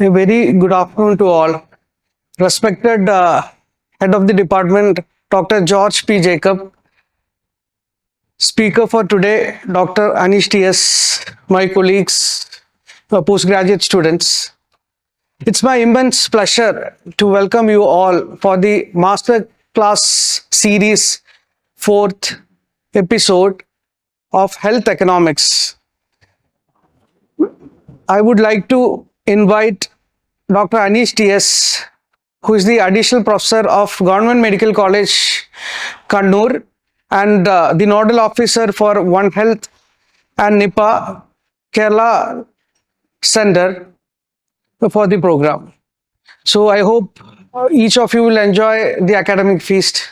A very good afternoon to all. Respected Head of the Department, Dr. George P. Jacob, Speaker for today, Dr. Anish T.S., my colleagues, postgraduate students. It's my immense pleasure to welcome you all for the Master Class Series 4th episode of Health Economics. I would like to invite Dr. Anish T.S., who is the additional professor of Government Medical College, Kannur, and the nodal officer for One Health and NIPA, Kerala Center for the program. So I hope each of you will enjoy the academic feast.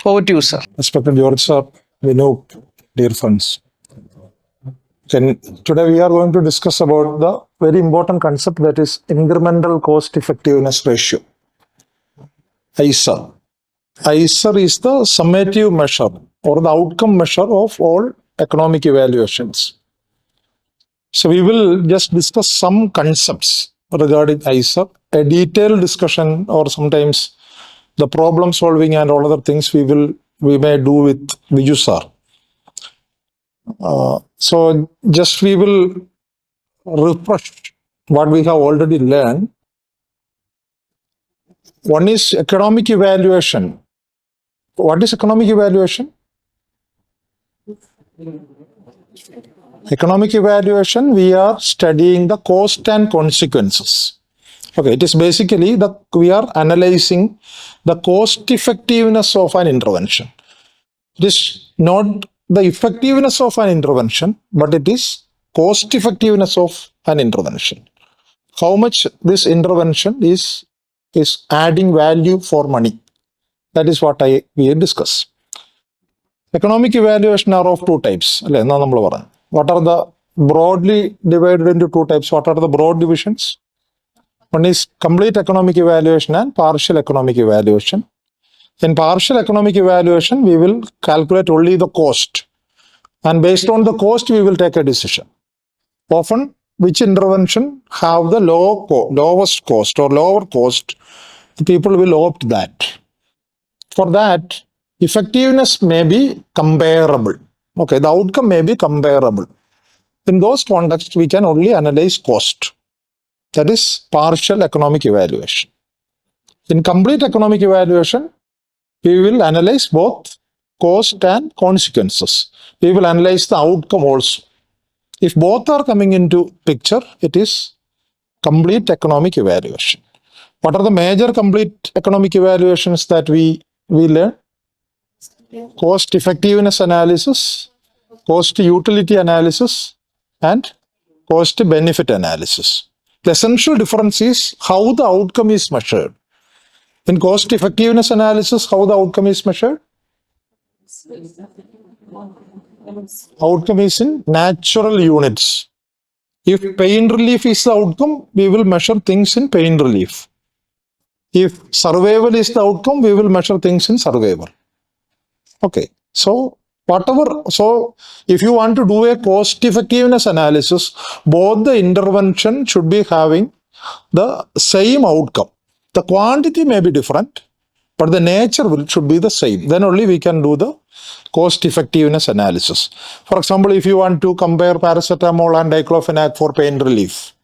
Over to you, sir. Respected George sir, Vinod, dear friends. Today we are going to discuss about the very important concept, that is incremental cost effectiveness ratio. ICER. ICER is the summative measure or the outcome measure of all economic evaluations. So we will just discuss some concepts regarding ICER. A detailed discussion or sometimes the problem solving and all other things we may do with Viju sir. So just we will refresh what we have already learned. One is economic evaluation. What is economic evaluation? Economic evaluation, we are studying the cost and consequences. Okay, it is basically we are analyzing the cost effectiveness of an intervention. It is not the effectiveness of an intervention, but it is cost effectiveness of an intervention. How much this intervention is adding value for money. That is what we will discuss. Economic evaluation are of two types. What are the broadly divided into two types? What are the broad divisions? One is complete economic evaluation and partial economic evaluation. In partial economic evaluation, we will calculate only the cost. And based on the cost, we will take a decision. Often, which intervention have the lowest cost or lower cost, the people will opt that. For that, effectiveness may be comparable. Okay, the outcome may be comparable. In those contexts, we can only analyze cost. That is partial economic evaluation. In complete economic evaluation, we will analyze both cost and consequences. We will analyze the outcome also. If both are coming into picture, it is complete economic evaluation. What are the major complete economic evaluations that we learn? Cost effectiveness analysis, cost utility analysis, and cost benefit analysis. The essential difference is how the outcome is measured. In cost effectiveness analysis, how the outcome is measured? Outcome is in natural units. If pain relief is the outcome, we will measure things in pain relief. If survival is the outcome, we will measure things in survival. Okay, so if you want to do a cost effectiveness analysis, both the intervention should be having the same outcome. The quantity may be different, but the nature should be the same. Then only we can do the cost effectiveness analysis. For example, if you want to compare paracetamol and diclofenac for pain relief,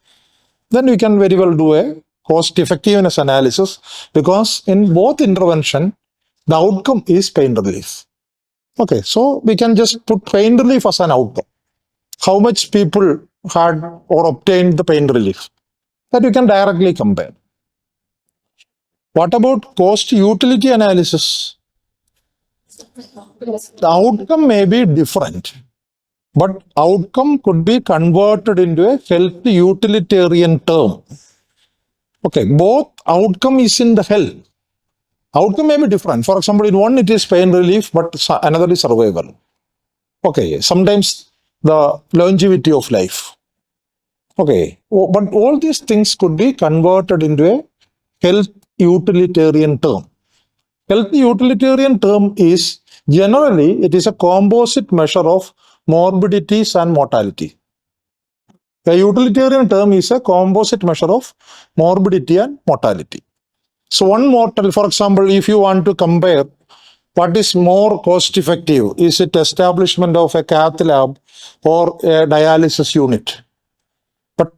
then we can very well do a cost effectiveness analysis, because in both intervention, the outcome is pain relief. Okay, so we can just put pain relief as an outcome. How much people had or obtained the pain relief? That you can directly compare. What about cost utility analysis? The outcome may be different, but outcome could be converted into a health utilitarian term. Okay, both outcome is in the health. Outcome may be different. For example, in one it is pain relief, but another is survival. Okay, sometimes the longevity of life. Okay, but all these things could be converted into a health utilitarian term. Health utilitarian term is generally, it is a composite measure of morbidities and mortality. A utilitarian term is a composite measure of morbidity and mortality. So one mortal, for example, if you want to compare what is more cost effective, is it establishment of a cath lab or a dialysis unit? But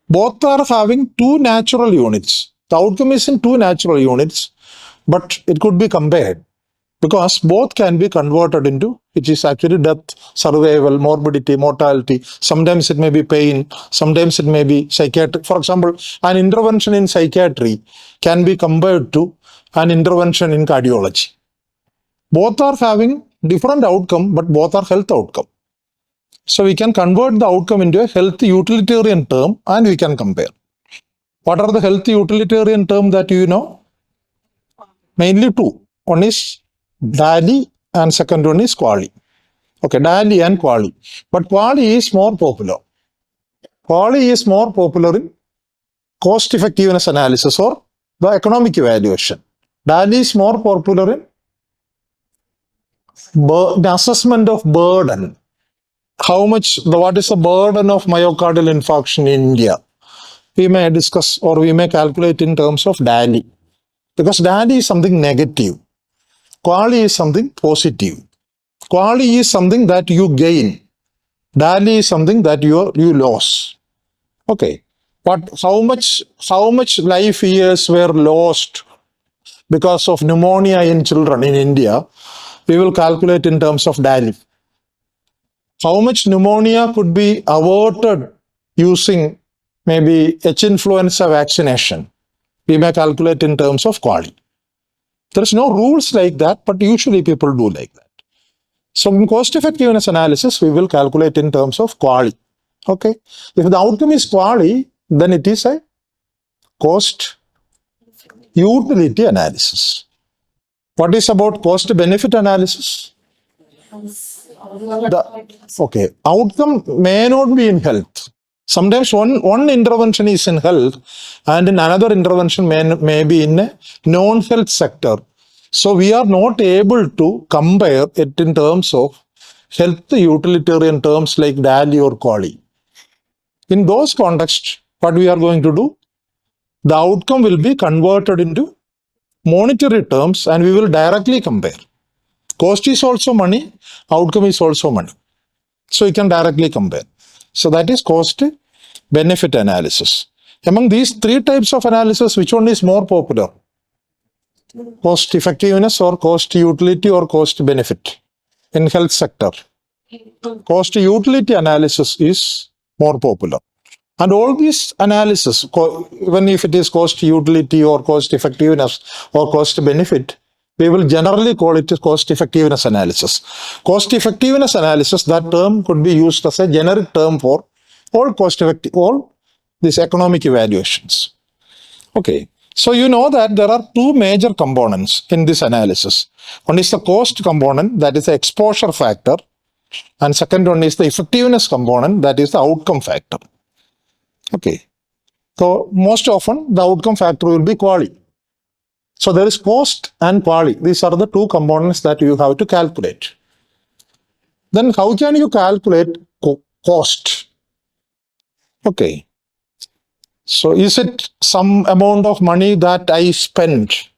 both are having two natural units. The outcome is in two natural units, but it could be compared because both can be converted into, which is actually death, survival, morbidity, mortality. Sometimes it may be pain, sometimes it may be psychiatric. For example, an intervention in psychiatry can be compared to an intervention in cardiology. Both are having different outcome, but both are health outcome. So we can convert the outcome into a health utilitarian term and we can compare. What are the health utilitarian term that you know? Mainly two. One is DALI and second one is QALY. Okay, DALI and QALY. But QALY is more popular. QALY is more popular in cost effectiveness analysis or the economic evaluation. DALI is more popular in the assessment of burden. How much, what is the burden of myocardial infarction in India? We may discuss or we may calculate in terms of DALI. Because DALI is something negative. QALY is something positive. QALY is something that you gain. DALI is something that you lose. Okay. But how much life years were lost because of pneumonia in children in India? We will calculate in terms of DALI. How much pneumonia could be averted using maybe H influenza vaccination? We may calculate in terms of QALY. There's no rules like that, but usually people do like that. So in cost effectiveness analysis, we will calculate in terms of QALY. Okay. If the outcome is QALY, then it is a cost utility analysis. What is about cost benefit analysis? Okay, outcome may not be in health. Sometimes one intervention is in health and in another intervention may be in a non-health sector. So we are not able to compare it in terms of health utilitarian terms like DALI or QALY. In those contexts, what we are going to do? The outcome will be converted into monetary terms and we will directly compare. Cost is also money, outcome is also money. So you can directly compare. So that is cost benefit analysis. Among these three types of analysis, which one is more popular? Cost effectiveness or cost utility or cost benefit in health sector. Cost utility analysis is more popular. And all these analysis, even if it is cost utility or cost effectiveness or cost benefit, we will generally call it cost effectiveness analysis. Cost effectiveness analysis, that term could be used as a generic term for all cost effective, all these economic evaluations. Okay, so you know that there are two major components in this analysis. One is the cost component, that is the exposure factor, and second one is the effectiveness component, that is the outcome factor. Okay, so most often the outcome factor will be QALY. So there is cost and QALY. These are the two components that you have to calculate. Then how can you calculate cost? Okay. So is it some amount of money that I spent?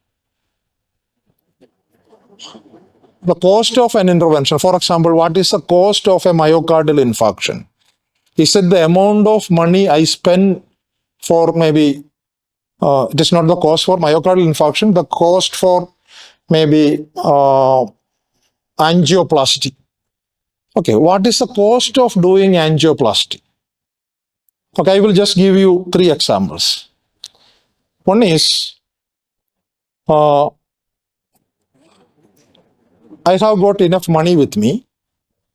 The cost of an intervention. For example, what is the cost of a myocardial infarction? Is it the amount of money I spend for maybe it is not the cost for myocardial infarction, the cost for maybe angioplasty. Okay, what is the cost of doing angioplasty? Okay, I will just give you three examples. One is, I have got enough money with me,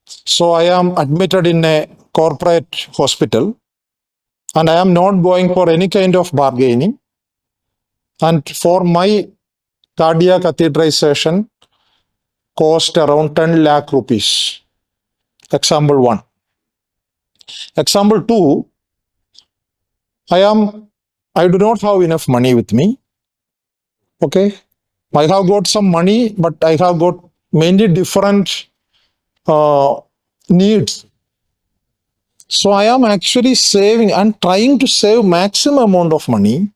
so I am admitted in a corporate hospital and I am not going for any kind of bargaining. And for my cardiac catheterization cost around 10 lakh rupees. Example 1. Example 2, I do not have enough money with me. Okay. I have got some money, but I have got many different needs. So I am actually saving and trying to save maximum amount of money,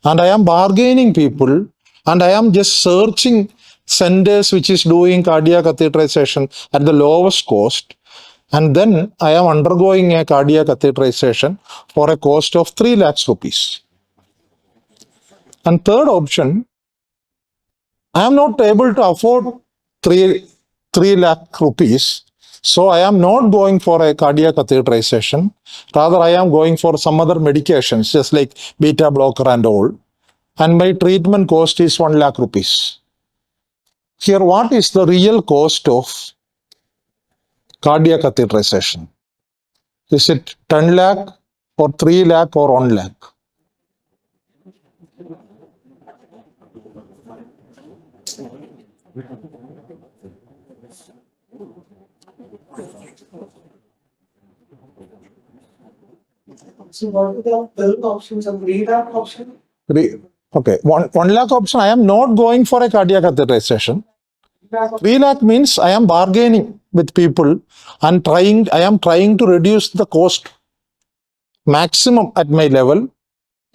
and I am bargaining people, and I am just searching centers which is doing cardiac catheterization at the lowest cost, and then I am undergoing a cardiac catheterization for a cost of 3 lakhs rupees. And third option, I am not able to afford 3 lakh rupees. So I am not going for a cardiac catheterization. Rather, I am going for some other medications, just like beta blocker and all. And my treatment cost is 1 lakh rupees. Here, what is the real cost of cardiac catheterization? Is it 10 lakh or 3 lakh or 1 lakh? So what are the third options and rehab option? Okay, 1 lakh option, I am not going for a cardiac catheterization. 3 lakh means I am bargaining with people and I am trying to reduce the cost maximum at my level,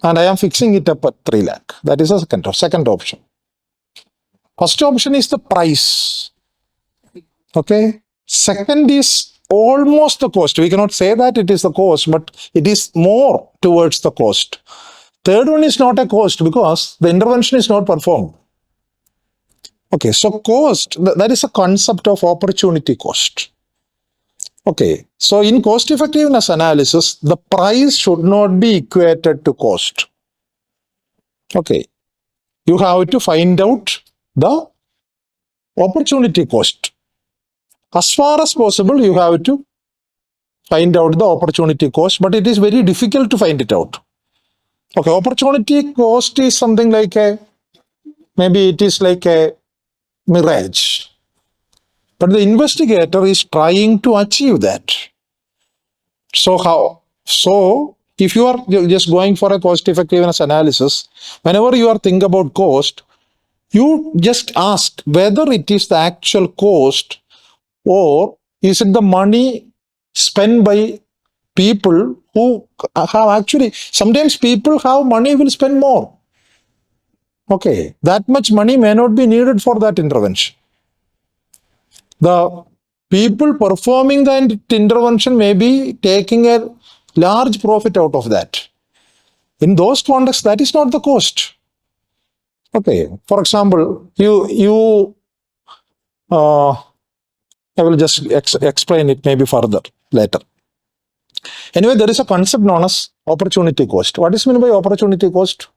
and I am fixing it up at 3 lakh. That is the second option. First option is the price. Okay. Second is almost the cost. We cannot say that it is the cost, but it is more towards the cost. Third one is not a cost because the intervention is not performed. Okay, so cost, that is a concept of opportunity cost. Okay, so in cost effectiveness analysis, the price should not be equated to cost. Okay, you have to find out the opportunity cost. As far as possible, you have to find out the opportunity cost, but it is very difficult to find it out. Okay, opportunity cost is something like maybe it is like a mirage. But the investigator is trying to achieve that. So how? So if you are just going for a cost effectiveness analysis, whenever you are think about cost, you just ask whether it is the actual cost or is it the money spent by people who have actually, sometimes people have money will spend more. Okay, that much money may not be needed for that intervention. The people performing the intervention may be taking a large profit out of that. In those contexts, that is not the cost. Okay, for example, I will just explain it maybe further later. Anyway, there is a concept known as opportunity cost. What is meant by opportunity cost?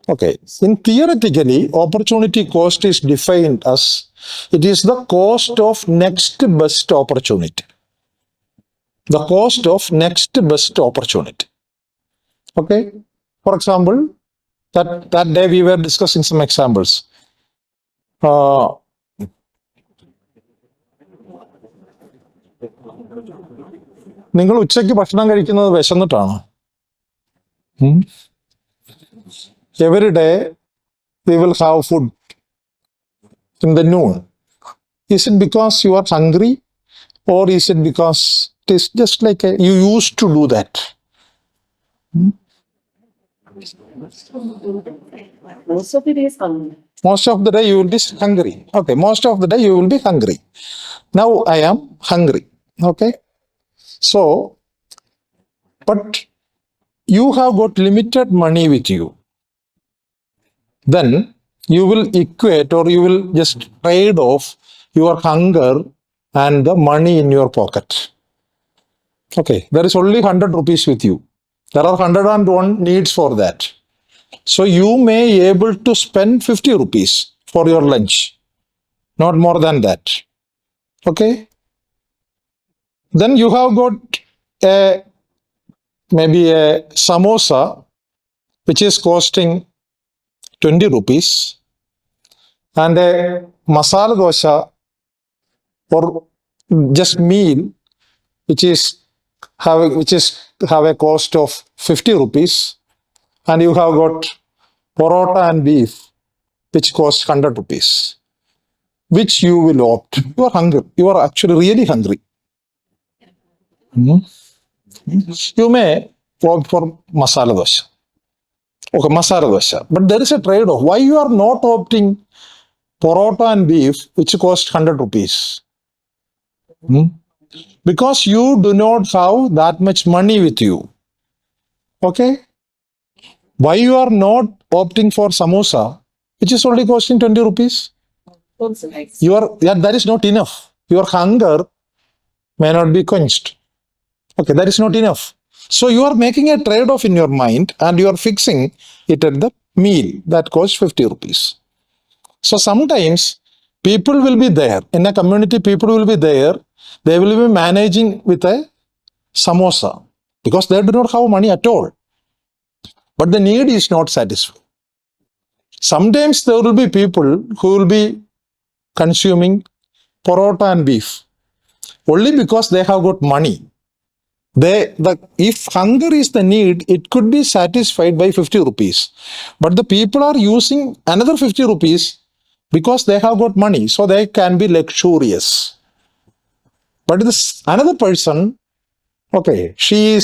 Okay, in theoretically, opportunity cost is defined as it is the cost of next best opportunity. The cost of next best opportunity. Okay, for example, that day we were discussing some examples. നിങ്ങൾ ഉച്ചയ്ക്ക് ഭക്ഷണം കഴിക്കുന്നത് വിശന്നിട്ടാണോ? Every day we will have food in the noon. Is it because you are hungry, or is it because it is just like you used to do that? Most of it is hungry. Most of the day you will be hungry. Okay, most of the day you will be hungry. Now I am hungry. Okay, so but you have got limited money with you. Then you will equate or you will just trade off your hunger and the money in your pocket. Okay, there is only 100 rupees with you. There are 101 needs for that. So you may able to spend 50 rupees for your lunch, not more than that. Okay. Then you have got maybe a samosa which is costing 20 rupees and a masala dosha or just meal which have a cost of 50 rupees, and you have got parota and beef which cost 100 rupees. which you will opt? You are hungry. You are actually really hungry. Hmm? You may opt for masala dosha. Okay, masala dosha. But there is a trade-off. Why you are not opting porota and beef, which cost 100 rupees? Hmm? Because you do not have that much money with you. Okay? Why you are not opting for samosa, which is only costing 20 rupees? Also nice. That is not enough. Your hunger may not be quenched. Okay, that is not enough. So you are making a trade-off in your mind and you are fixing it at the meal that costs 50 rupees. So sometimes people will be there in a community, people will be there, they will be managing with a samosa because they do not have money at all. But the need is not satisfied. Sometimes there will be people who will be consuming porota and beef only because they have got money. If hunger is the need, it could be satisfied by 50 rupees. But the people are using another 50 rupees because they have got money, so they can be luxurious. But this another person, okay, she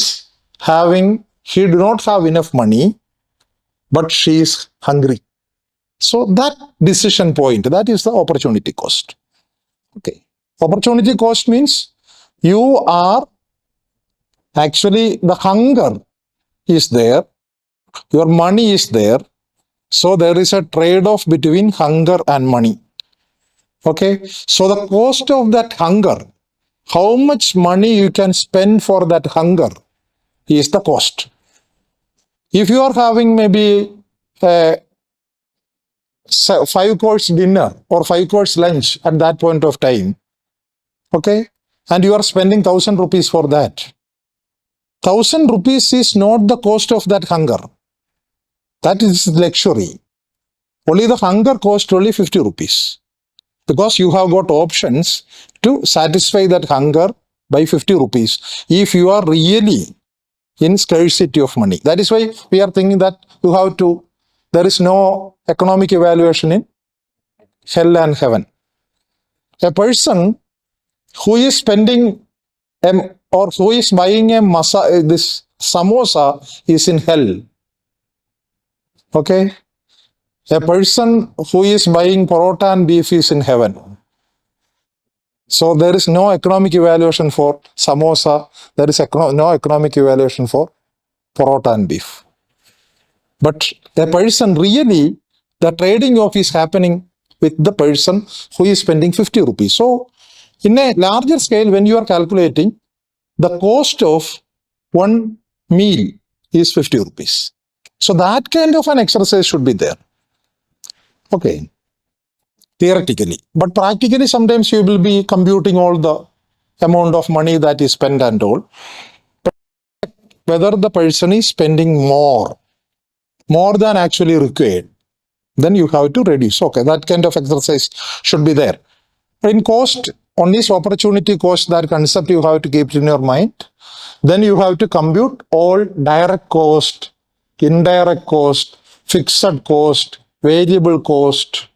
do not have enough money, but she is hungry. So that decision point, that is the opportunity cost. Okay. Opportunity cost means you are actually, the hunger is there, your money is there. So there is a trade-off between hunger and money. Okay. So the cost of that hunger, how much money you can spend for that hunger is the cost. If you are having maybe a 5-course dinner or 5-course lunch at that point of time, okay, and you are spending 1,000 rupees for that, 1,000 rupees is not the cost of that hunger. That is luxury. Only the hunger cost only 50 rupees. Because you have got options to satisfy that hunger by 50 rupees. If you are really in scarcity of money. That is why we are thinking that there is no economic evaluation in hell and heaven. A person who is spending or who is buying this samosa is in hell. Okay? A person who is buying porota and beef is in heaven. So there is no economic evaluation for samosa. There is no economic evaluation for porota and beef. But a person really, the trading off is happening with the person who is spending 50 rupees. So in a larger scale, when you are calculating, the cost of one meal is 50 rupees. So that kind of an exercise should be there. Okay. Theoretically. But practically, sometimes you will be computing all the amount of money that is spent and all. But whether the person is spending more than actually required, then you have to reduce. Okay, that kind of exercise should be there. In cost, on this opportunity cost, that concept you have to keep in your mind. Then you have to compute all direct cost, indirect cost, fixed cost, variable cost.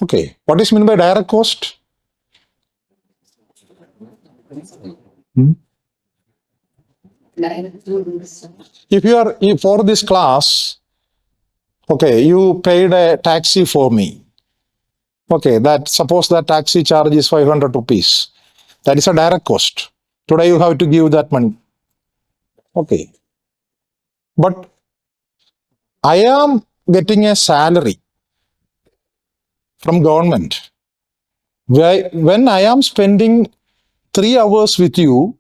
Okay, what is meant by direct cost? If for this class, okay, you paid a taxi for me. Okay, suppose that taxi charge is 500 rupees. That is a direct cost. Today you have to give that money. Okay. But I am getting a salary from government. When I am spending 3 hours with you,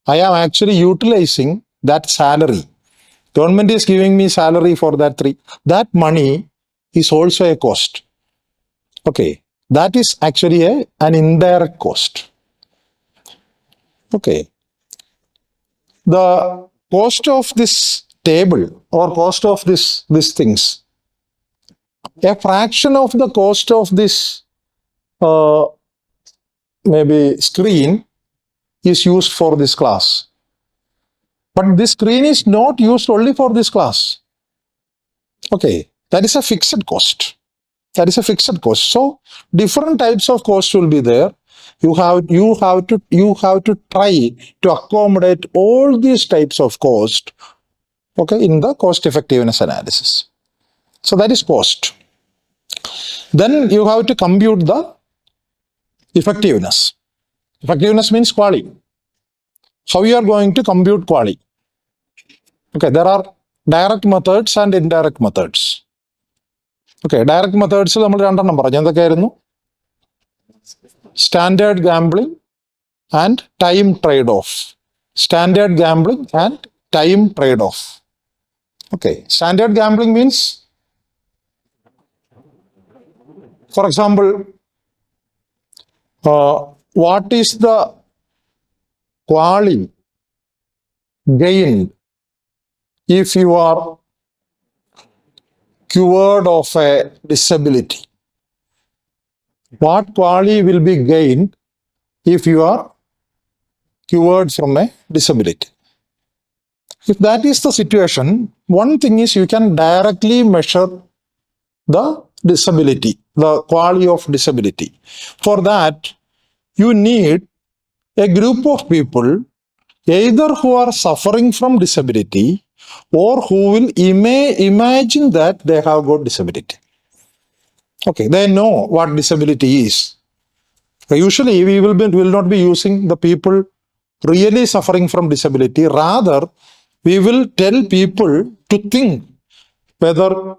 I am actually utilizing that salary. Government is giving me salary for that 3. That money is also a cost. Okay. That is actually an indirect cost. Okay. The cost of this table or cost of these things, a fraction of the cost of this maybe screen is used for this class. But this screen is not used only for this class. Okay, that is a fixed cost. That is a fixed cost. So different types of costs will be there. You have to try to accommodate all these types of cost, okay, in the cost effectiveness analysis. So that is cost. Then you have to compute the effectiveness. Effectiveness means quality. How you are going to compute quality? Okay, there are direct methods and indirect methods. Okay, direct methods നമ്മൾ രണ്ടെണ്ണം പറഞ്ഞു. എന്തൊക്കെയായിരുന്നു? Standard gambling and time trade-off. Standard gambling and time trade-off. Okay, standard gambling means, for example, what is the quality gained if you are cured of a disability? What quality will be gained if you are cured from a disability? If that is the situation, one thing is you can directly measure the disability, the quality of disability. For that, you need a group of people either who are suffering from disability or who will imagine that they have got disability. Okay, they know what disability is. Usually, we will not be using the people really suffering from disability. Rather, we will tell people to think whether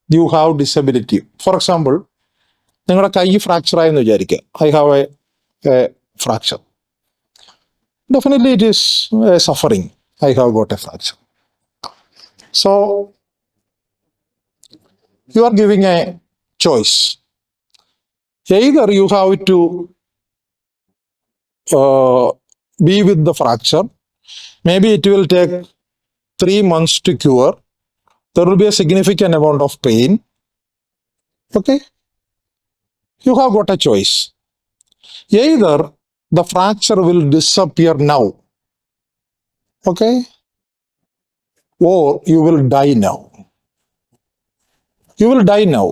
you have disability. For example, നിങ്ങളുടെ കൈ fracture ആയെന്ന് വിചാരിക്കുക. I have a fracture. Definitely, it is a suffering. I have got a fracture. So, you are giving a choice. Either you have to be with the fracture. Maybe it will take 3 months to cure. There will be a significant amount of pain. Okay? You have got a choice. Either the fracture will disappear now. Okay? Or you will die now. You will die now.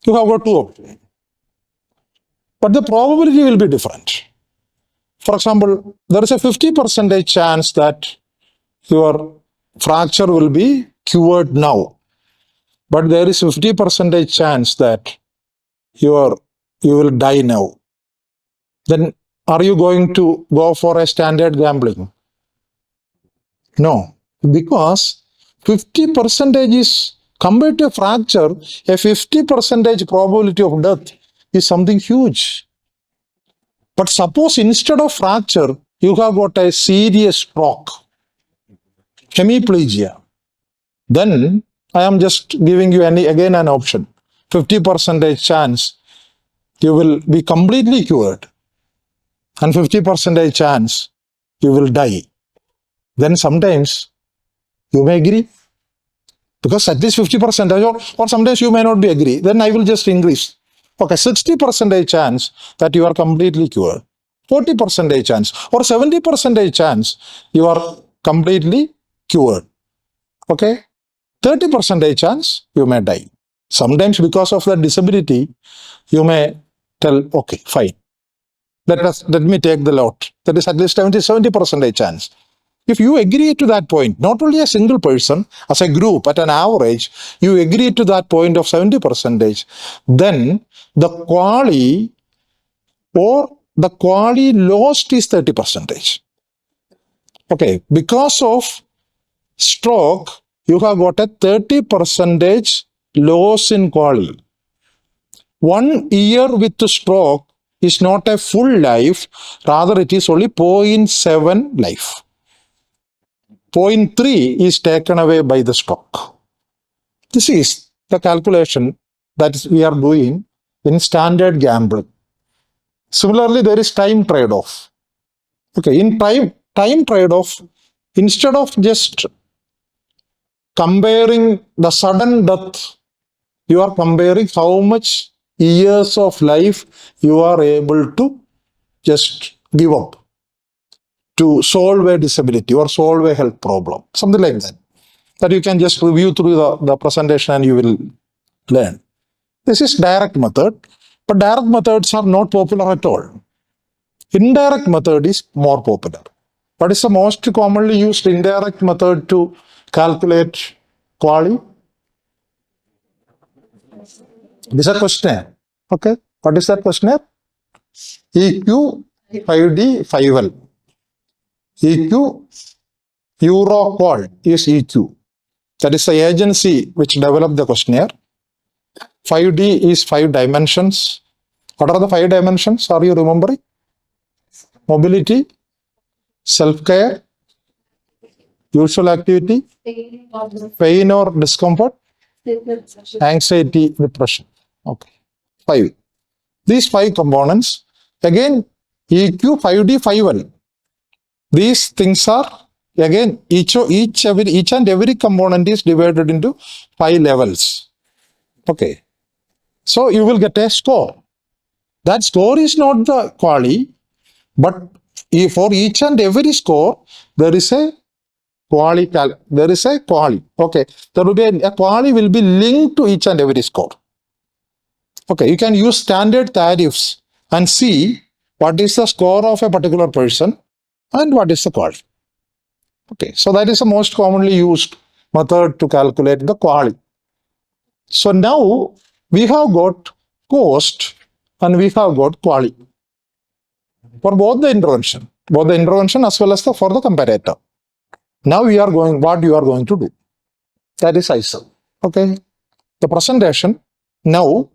You have got two options. But the probability will be different. For example, there is a 50% chance that your fracture will be cured now. But there is 50% chance that you will die now. Then are you going to go for a standard gambling? No, because 50% is compared to a fracture, a 50% probability of death is something huge. But suppose instead of fracture, you have got a serious stroke, hemiplegia. Then I am just giving you again an option. 50% chance you will be completely cured and 50% chance you will die. Then sometimes you may agree because at least 50% or sometimes you may not be agree. Then I will just increase. Okay, 60% chance that you are completely cured, 40% chance or 70% chance you are completely cured. Okay, 30% chance you may die. Sometimes because of the disability, you may tell, okay, fine. Let me take the lot. That is at least 70% chance. If you agree to that point, not only a single person, as a group, at an average, you agree to that point of 70%, then the quality or the quality lost is 30%. Okay, because of stroke, you have got a 30% loss in quality. 1 year with stroke is not a full life, rather it is only 0.7 life. 0.3 is taken away by the stroke. This is the calculation that we are doing in standard gambling. Similarly, there is time trade-off. Okay, in time trade-off, instead of just comparing the sudden death, you are comparing how much years of life you are able to just give up to solve a disability or solve a health problem, something like that. That you can just review through the presentation and you will learn. This is direct method, but direct methods are not popular at all. Indirect method is more popular. What is the most commonly used indirect method to calculate quality? This is a questionnaire. Okay. What is that questionnaire? EQ 5D 5L. EQ Euroqual is EQ. That is the agency which developed the questionnaire. 5D is 5 dimensions. What are the 5 dimensions? Are you remembering? Mobility, self-care, usual activity, pain or discomfort, anxiety, depression. Okay. 5. These 5 components, again, EQ, 5D, 5L. These things are, again, each and every component is divided into 5 levels. Okay. So you will get a score. That score is not the quality, but for each and every score, there is a quality. There is a quality. Okay. There will be a quality will be linked to each and every score. Okay. You can use standard tariffs and see what is the score of a particular person and what is the quality. Okay. So that is the most commonly used method to calculate the quality. So now we have got cost and we have got quality for both the intervention as well as for the comparator. Now we are going, what you are going to do? That is ISO. Okay. The presentation now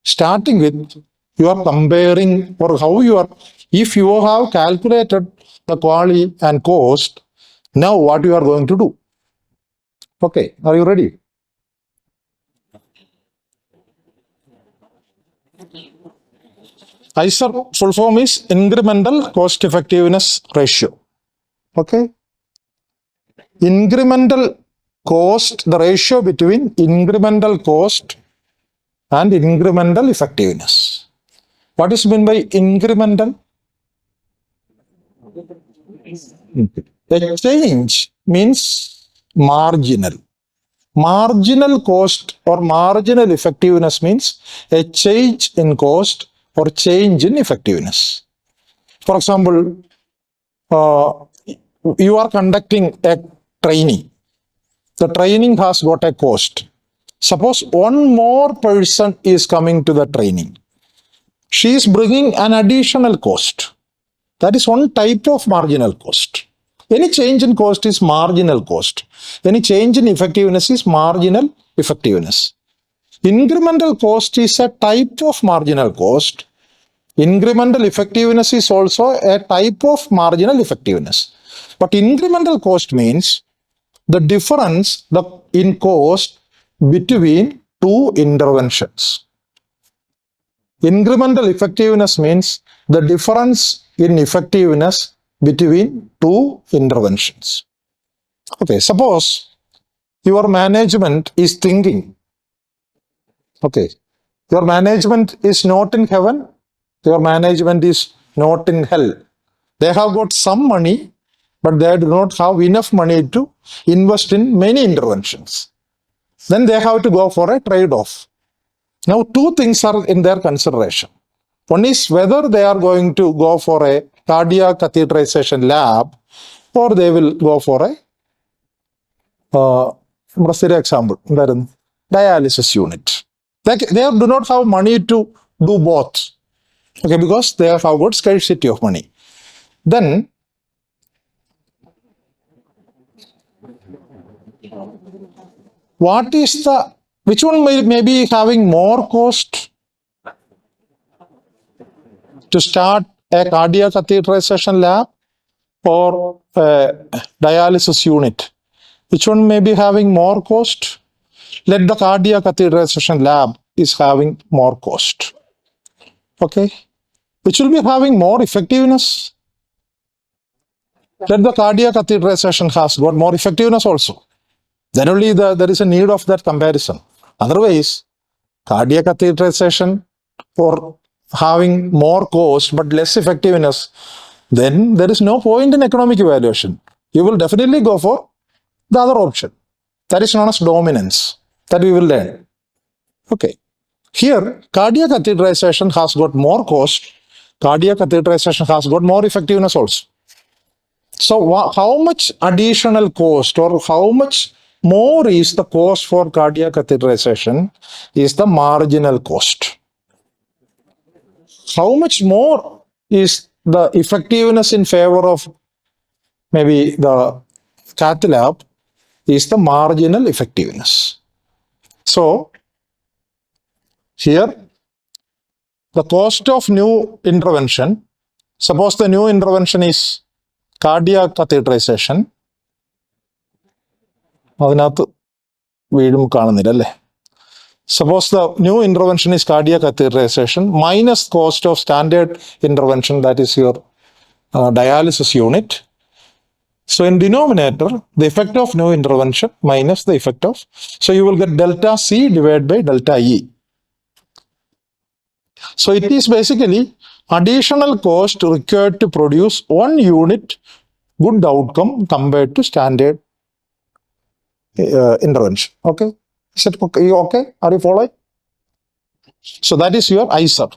starting with you are comparing or how you are, if you have calculated the quality and cost, now what you are going to do? Okay. Are you ready? ISER full form is incremental cost effectiveness ratio. Okay. Incremental cost, the ratio between incremental cost and incremental effectiveness. What is meant by incremental? A change means marginal. Marginal cost or marginal effectiveness means a change in cost or change in effectiveness. For example, you are conducting a training. The training has got a cost. Suppose one more person is coming to the training. She is bringing an additional cost. That is one type of marginal cost. Any change in cost is marginal cost. Any change in effectiveness is marginal effectiveness. Incremental cost is a type of marginal cost. Incremental effectiveness is also a type of marginal effectiveness. But incremental cost means the difference in cost between two interventions. Incremental effectiveness means the difference in effectiveness between two interventions. Okay, suppose your management is thinking, okay, your management is not in heaven, your management is not in hell. They have got some money, but they do not have enough money to invest in many interventions. Then they have to go for a trade-off. Now, two things are in their consideration. One is whether they are going to go for a cardiac catheterization lab or they will go for a example, dialysis unit. They do not have money to do both. Okay, because they have got scarcity of money. Then which one may be having more cost to start a cardiac catheterization lab or a dialysis unit? Which one may be having more cost? Let the cardiac catheterization lab is having more cost. Okay. Which will be having more effectiveness? Let the cardiac catheterization has got more effectiveness also. Then only there is a need of that comparison. Otherwise, cardiac catheterization or having more cost but less effectiveness, then there is no point in economic evaluation. You will definitely go for the other option. That is known as dominance. That we will learn. Okay. Here, cardiac catheterization has got more cost. Cardiac catheterization has got more effectiveness also. So, how much additional cost or how much more is the cost for cardiac catheterization is the marginal cost. How much more is the effectiveness in favor of maybe the cath lab is the marginal effectiveness. So, here the cost of new intervention, suppose the new intervention is cardiac catheterization, അതിനകത്ത് വീടും കാണുന്നില്ല അല്ലേ? Suppose the new intervention is cardiac catheterization minus cost of standard intervention, that is your dialysis unit. So in denominator, the effect of new intervention minus the effect of, so you will get delta C divided by delta E. So it is basically additional cost required to produce one unit good outcome compared to standard intervention. Okay? Is it okay? You okay? Are you following? So that is your ISER.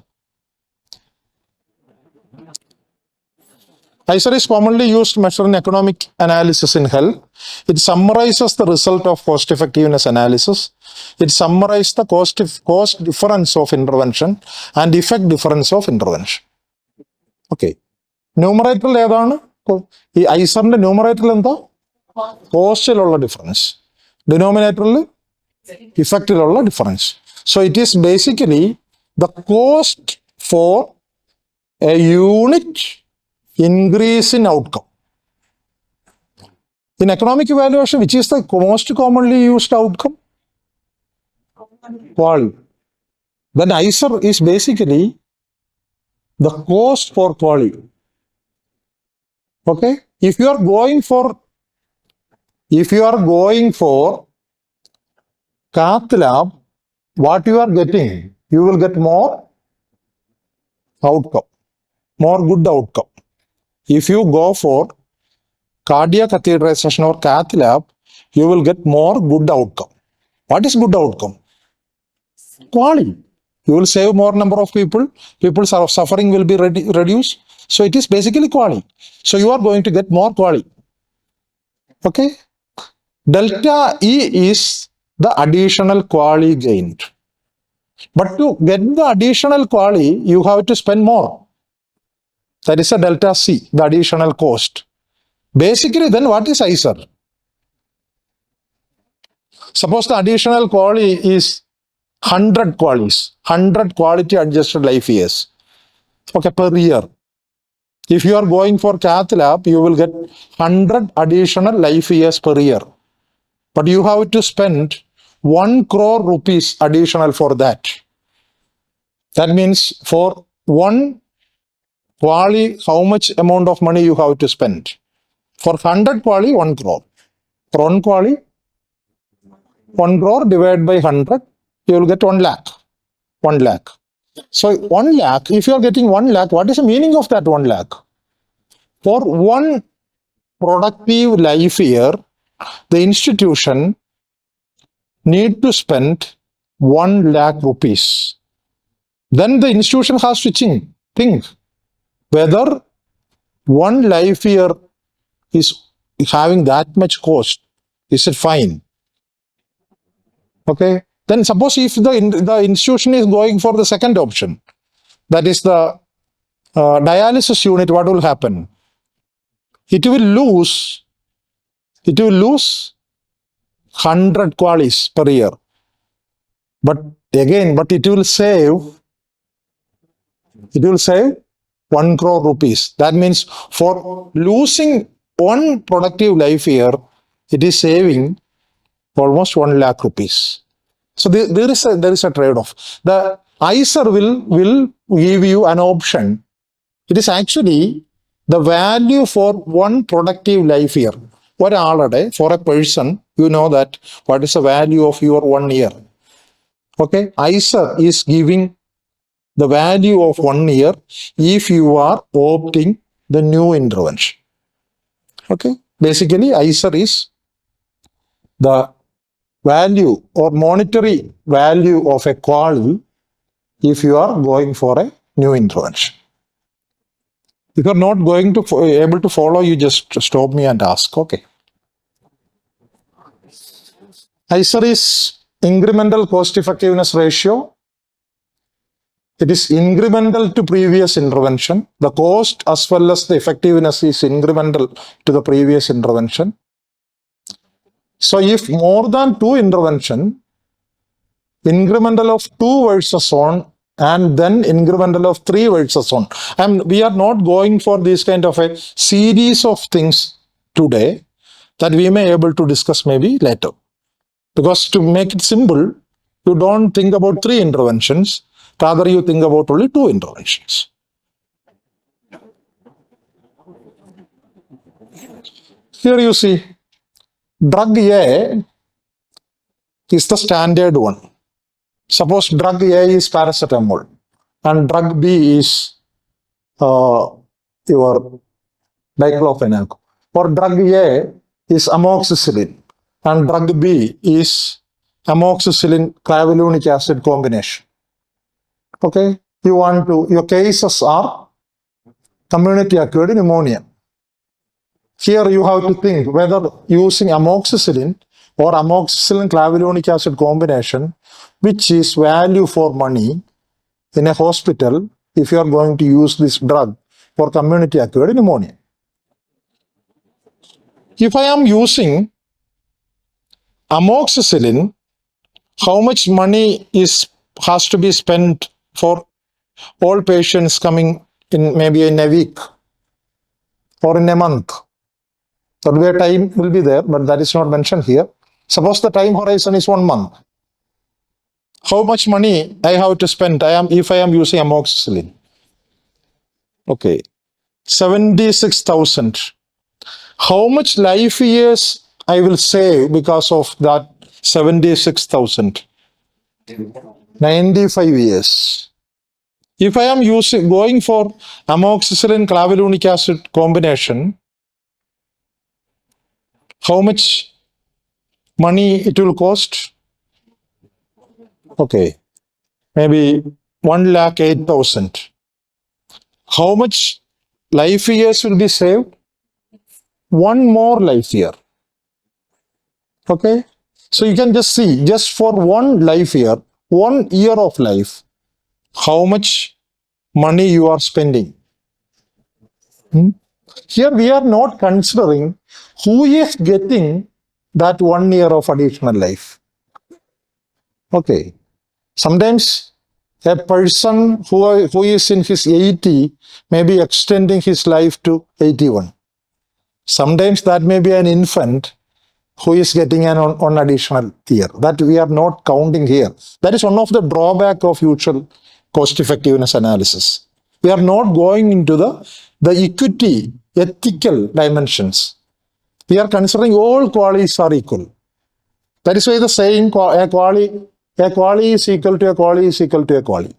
ISER is commonly used to measure in economic analysis in health. It summarizes the result of cost effectiveness analysis. It summarizes the cost difference of intervention and effect difference of intervention. Okay. ന്യൂമറേറ്ററിൽ ഏതാണ്? ഈ ഐസറിന്റെ ന്യൂമറേറ്ററിൽ എന്താ? കോസ്റ്റിലുള്ള difference. ഡിനോമിനേറ്ററിൽ ഇഫക്റ്റിലുള്ള difference. So it is basically the cost for a unit increase in outcome. In economic evaluation, which is the most commonly used outcome? Quality. Then ISER is basically the cost for quality. Okay? If you are going for cath lab, what you are getting, you will get more outcome, more good outcome. If you go for cardiac catheterization or cath lab, you will get more good outcome. What is good outcome? Quality. You will save more number of people. People's suffering will be reduced. So it is basically quality. So you are going to get more quality. Okay? Delta E is the additional quality gained. But to get the additional quality, you have to spend more. That is a delta C, the additional cost. Basically, then what is ISER? Suppose the additional quality is 100 qualities, 100 quality adjusted life years. Okay, per year. If you are going for cath lab, you will get 100 additional life years per year. But you have to spend 1 crore rupees additional for that. That means for one quali, how much amount of money you have to spend? For 100 quali, 1 crore. For 1 quali, 1 crore divided by 100, you will get 1 lakh. 1 lakh. So 1 lakh, if you are getting 1 lakh, what is the meaning of that 1 lakh? For one productive life year, the institution need to spend 1 lakh rupees. Then the institution has to think whether one life year is having that much cost. Is it fine? Okay. Then suppose if the institution is going for the second option, that is the dialysis unit, what will happen? It will lose 100 qualis per year. But it will save 1 crore rupees. That means for losing one productive life year, it is saving almost 1 lakh rupees. So there is a trade-off. The ISER will give you an option. It is actually the value for one productive life year. For a person, you know that what is the value of your 1 year. Okay, ISER is giving the value of 1 year if you are opting the new intervention. Okay, basically ISER is the value or monetary value of a quality if you are going for a new intervention. If you're not going to able to follow, you just stop me and ask. Okay. ISER is incremental cost effectiveness ratio. It is incremental to previous intervention. The cost as well as the effectiveness is incremental to the previous intervention. So if more than two intervention, incremental of 2 versus 1 and then incremental of 3 versus 1. And we are not going for this kind of a series of things today that we may able to discuss maybe later. Because to make it simple, you don't think about 3 interventions, rather you think about only 2 interventions. Here you see, drug A is the standard one. Suppose drug A is paracetamol and drug B is your diclofenac. Or drug A is amoxicillin and drug B is amoxicillin clavulanic acid combination. Okay, your cases are community acquired pneumonia. Here you have to think whether using amoxicillin or amoxicillin clavulanic acid combination, which is value for money in a hospital if you are going to use this drug for community acquired pneumonia. If I am using amoxicillin, how much money has to be spent for all patients coming in maybe in a week or in a month? Survey time will be there, but that is not mentioned here. Suppose the time horizon is 1 month. How much money I have to spend if I am using amoxicillin? Okay, 76,000. How much life years I will save because of that 76,000? 95 years. If I am going for amoxicillin clavulanic acid combination, how much money it will cost? Okay, maybe 1,08,000. How much life years will be saved? 1 more life year. Okay, so you can just see, just for 1 life year, 1 year of life, how much money you are spending. Here we are not considering who is getting that 1 year of additional life. Okay, sometimes a person who is in his 80 may be extending his life to 81. Sometimes that may be an infant who is getting an additional year. That we are not counting here. That is one of the drawback of usual cost effectiveness analysis. We are not going into the equity, ethical dimensions. We are considering all qualities are equal. That is why the saying a quality is equal to a quality is equal to a quality.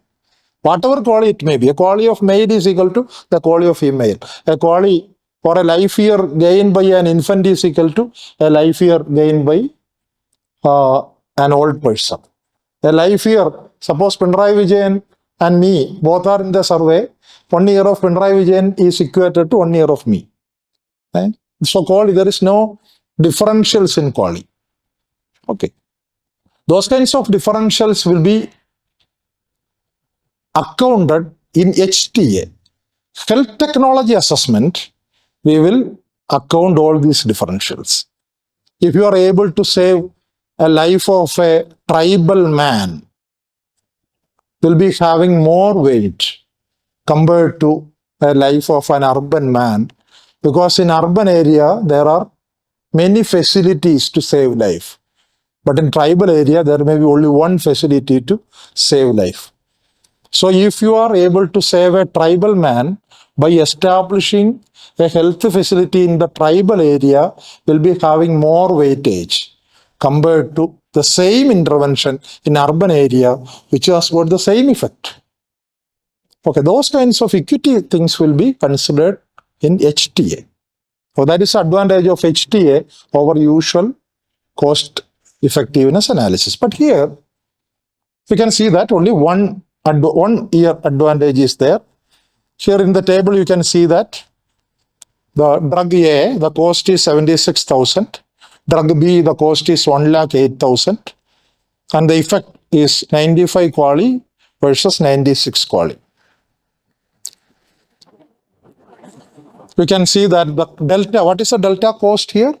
Whatever quality it may be, a quality of male is equal to the quality of female. A quality or a life year gained by an infant is equal to a life year gained by an old person. A life year, suppose Pinarayi Vijayan and me both are in the survey, 1 year of Pinarayi Vijayan is equated to 1 year of me. Right? So quality, there is no differentials in quality. Okay. Those kinds of differentials will be accounted in HTA. Health technology assessment, we will account all these differentials. If you are able to save a life of a tribal man, will be having more weight compared to a life of an urban man, because in urban area there are many facilities to save life, but in tribal area there may be only one facility to save life. So if you are able to save a tribal man by establishing a health facility in the tribal area, will be having more weightage compared to the same intervention in urban area which has got the same effect. Okay, those kinds of equity things will be considered in HTA. So that is the advantage of HTA over usual cost effectiveness analysis. But here we can see that only one 1 year advantage is there. Here in the table, you can see that the drug A, the cost is 76,000. Drug B, the cost is 1,08,000. And the effect is 95 quali versus 96 quali. You can see that the delta, what is the delta cost here?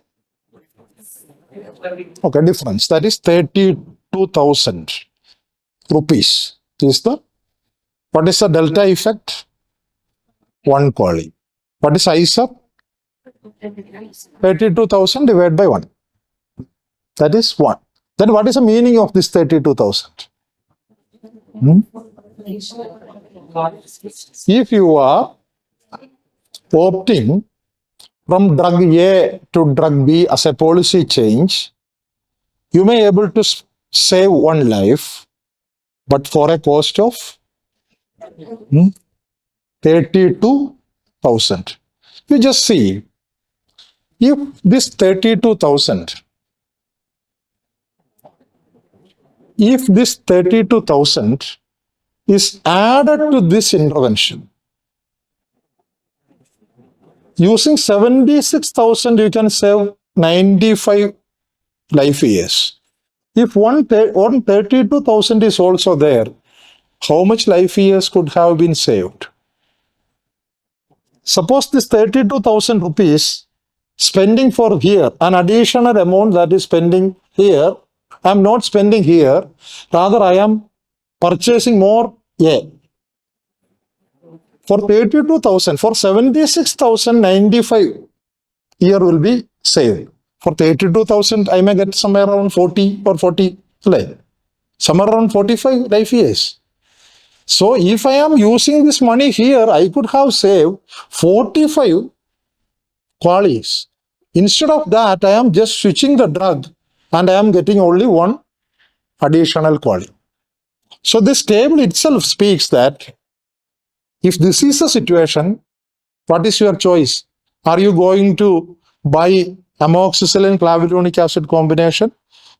Okay, difference. That is 32,000 rupees. What is the delta effect? 1 quali. What is ISER? 32,000 divided by 1. That is 1. Then what is the meaning of this 32,000? If you are opting from drug A to drug B as a policy change, you may able to save one life, but for a cost of 32,000. You just see, if this 32,000, is added to this intervention, using 76,000, you can save 95 life years. If 32,000 is also there, how much life years could have been saved? Suppose this 32,000 rupees spending for here, an additional amount that is spending here, I am not spending here, rather I am purchasing more A. For 32,000, for 76,000, 95 year will be saved. For 32,000, I may get somewhere around 40 or 40, somewhere around 45 life years. So if I am using this money here, I could have saved 45 qualis. Instead of that, I am just switching the drug and I am getting only one additional quali. So this table itself speaks that if this is the situation, what is your choice? Are you going to buy amoxicillin clavulanic acid combination,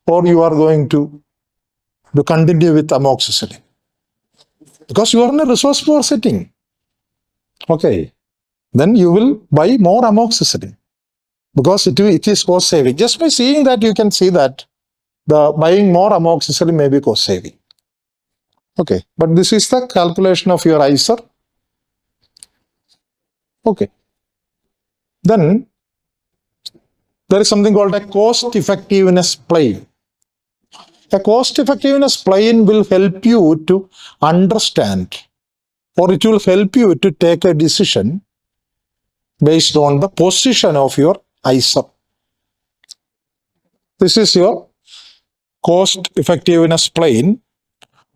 or you are going to continue with amoxicillin? Because you are in a resource poor setting. Okay. Then you will buy more amoxicillin because it is cost saving. Just by seeing that, you can see that the buying more amoxicillin may be cost saving. Okay. But this is the calculation of your ISER. Okay. Then there is something called a cost effectiveness plane. A cost effectiveness plane will help you to understand, or it will help you to take a decision based on the position of your ISER. This is your cost effectiveness plane,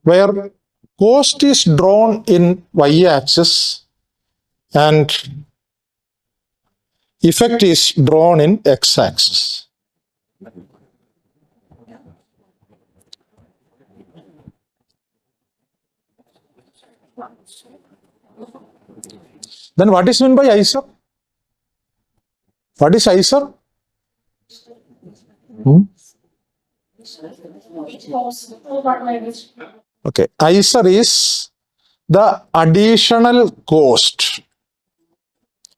where cost is drawn in y-axis and effect is drawn in x-axis. Then what is meant by ISER? What is ISER? Okay, ISER is the additional cost,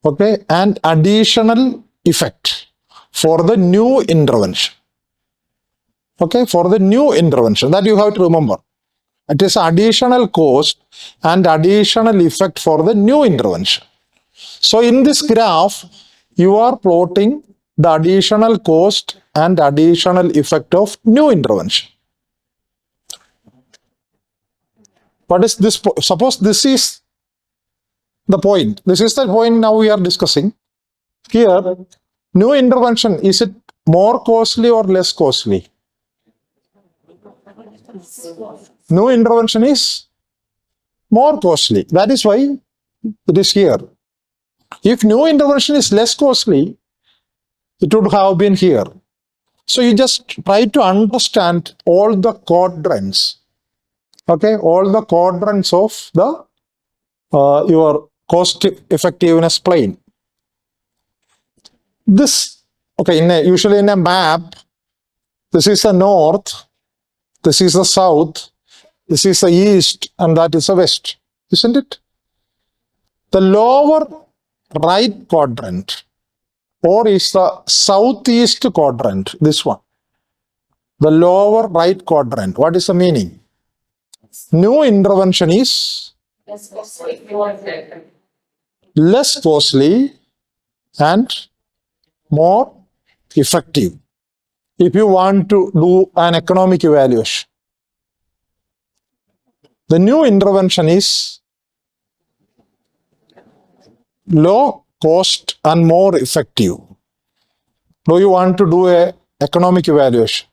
okay, and additional effect for the new intervention. Okay, for the new intervention, that you have to remember. It is additional cost and additional effect for the new intervention. So in this graph, you are plotting the additional cost and additional effect of new intervention. What is this? Suppose this is the point. This is the point now we are discussing. Here, new intervention, is it more costly or less costly? New intervention is more costly. That is why it is here. If new intervention is less costly, it would have been here. So you just try to understand all the quadrants, okay, all the quadrants of the your cost effectiveness plane. This, okay, usually in a map, this is the north, this is the south, This is the east and that is the west, isn't it? The lower right quadrant or is the southeast quadrant, this one. The lower right quadrant. What is the meaning? New intervention is less costly and more effective. If you want to do an economic evaluation, the new intervention is low cost and more effective. Do you want to do a economic evaluation?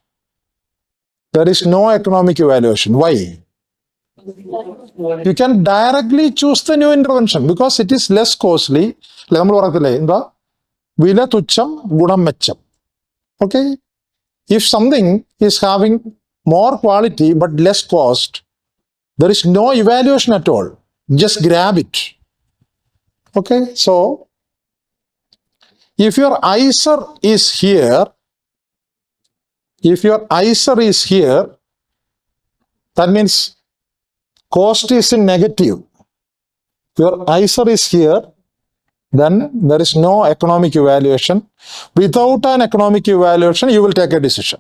There is no economic evaluation. Why? You can directly choose the new intervention because it is less costly. നമ്മൾ പറയത്തില്ലേ എന്താ വില തുച്ഛം ഗുണം മെച്ചം. Okay? If something is having more quality but less cost, there is no evaluation at all. Just grab it. Okay? So, if your ISER is here, that means cost is in negative. Your ISER is here, then there is no economic evaluation. Without an economic evaluation, you will take a decision.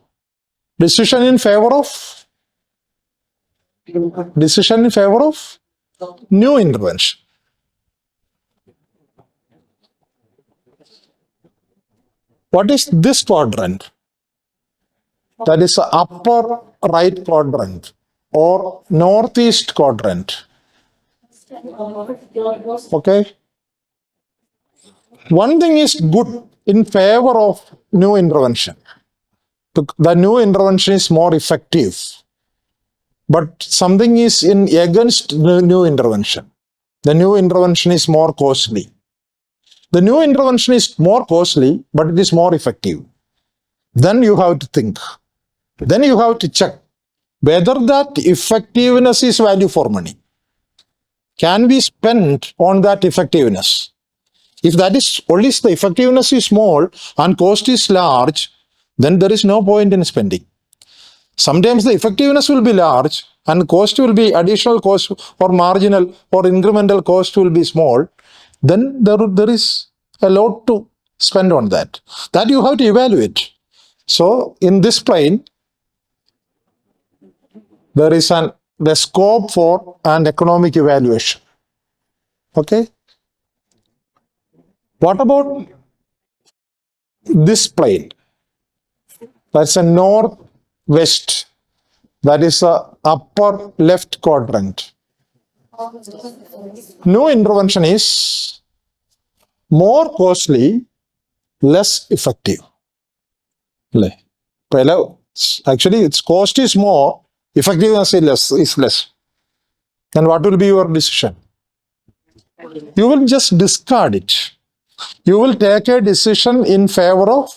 Decision in favor of new intervention. What is this quadrant? That is the upper right quadrant or northeast quadrant. Okay? One thing is good in favor of new intervention. The new intervention is more effective. But something is against the new intervention. The new intervention is more costly. The new intervention is more costly, but it is more effective. Then you have to think. Then you have to check whether that effectiveness is value for money. Can we spend on that effectiveness? If that is only the effectiveness is small and cost is large, then there is no point in spending. Sometimes the effectiveness will be large and cost will be additional cost or marginal or incremental cost will be small. Then there is a lot to spend on that. That you have to evaluate. So in this plane, there is the scope for an economic evaluation. Okay? What about this plane? That's a northwest. That is the upper left quadrant. New intervention is more costly, less effective. Actually, its cost is more, effectiveness is less. Then what will be your decision? You will just discard it. You will take a decision in favor of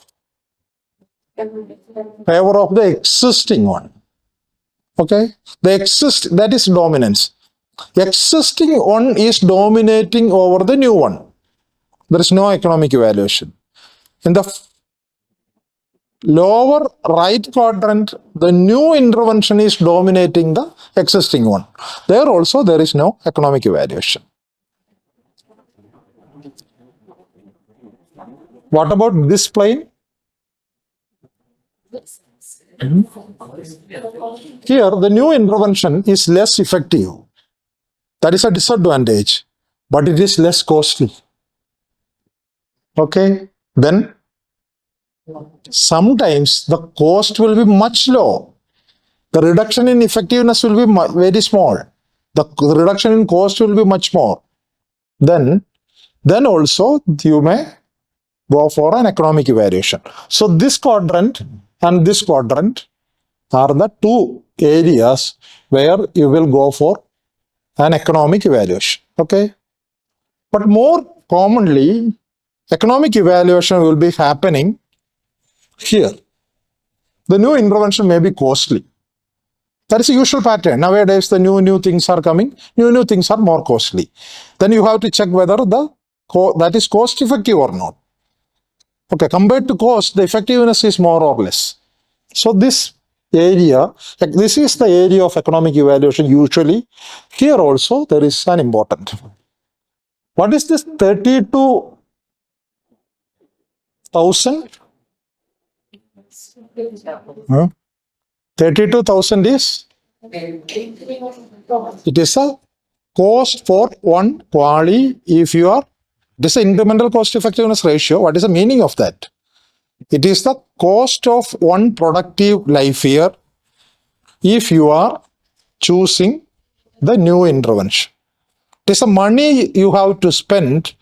the existing one. Okay? That is dominance. The existing one is dominating over the new one. There is no economic evaluation. In the lower right quadrant, the new intervention is dominating the existing one. There also there is no economic evaluation. What about this plane? Here, the new intervention is less effective. That is a disadvantage, but it is less costly. Okay, then sometimes the cost will be much low. The reduction in effectiveness will be very small. The reduction in cost will be much more. Then also you may go for an economic evaluation. So this quadrant and this quadrant are the two areas where you will go for an economic evaluation. Okay? But more commonly, economic evaluation will be happening here. The new intervention may be costly. That is the usual pattern. Nowadays, the new things are coming. New things are more costly. Then you have to check whether that is cost effective or not. Okay, compared to cost, the effectiveness is more or less. So this area. Like this is the area of economic evaluation usually. Here also there is an important. What is this 32,000? Huh? 32,000 is, it is a cost for one quali if you are, this is incremental cost effectiveness ratio. What is the meaning of that? It is the cost of one productive life year if you are choosing the new intervention. It is the money you have to spend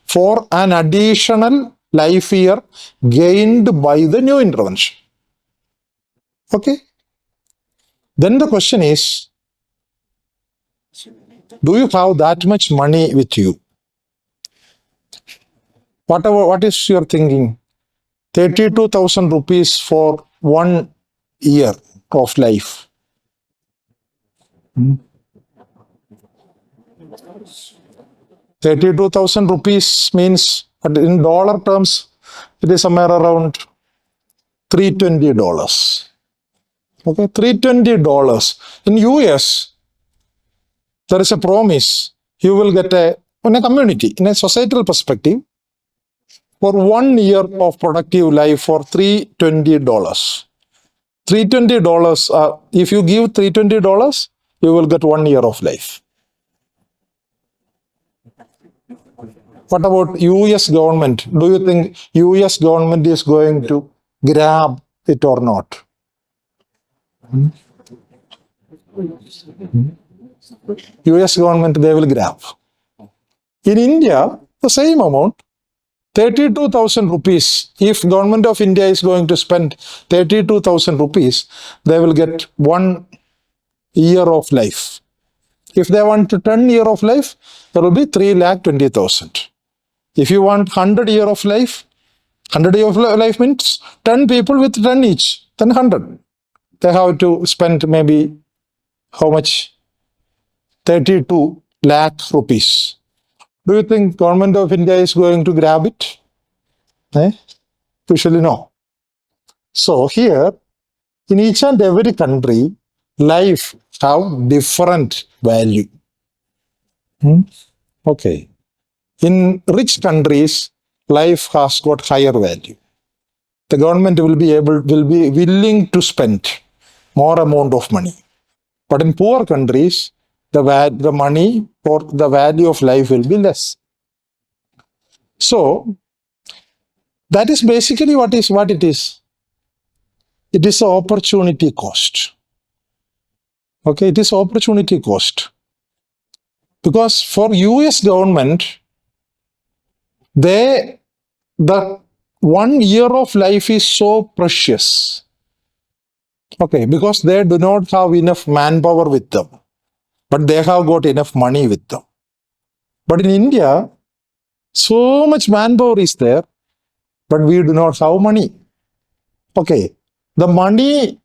for an additional life year gained by the new intervention. Okay? Then the question is, do you have that much money with you? What is your thinking? 32,000 rupees for 1 year of life. 32,000 rupees means, in dollar terms, it is somewhere around $320. Okay, $320. In US, there is a promise you will get in a community, in a societal perspective, for 1 year of productive life for $320. $320, if you give $320, you will get 1 year of life. What about US government? Do you think US government is going to grab it or not? US government, they will grab. In India, the same amount, 32,000 rupees. If government of India is going to spend 32,000 rupees, they will get 1 year of life. If they want 10 year of life, there will be 3,20,000. If you want 100 year of life, 100 year of life means 10 people with 10 each, then 100. They have to spend maybe how much? 32 lakh rupees. Do you think government of India is going to grab it? Usually no. So here, in each and every country, life have different value. Okay. In rich countries, life has got higher value. The government will be willing to spend more amount of money. But in poor countries, the money or the value of life will be less. So that is basically what it is. It is an opportunity cost. Okay, it is opportunity cost. Because for US government, the 1 year of life is so precious. Okay, because they do not have enough manpower with them, but they have got enough money with them. But in India, so much manpower is there, but we do not have money. Okay, the money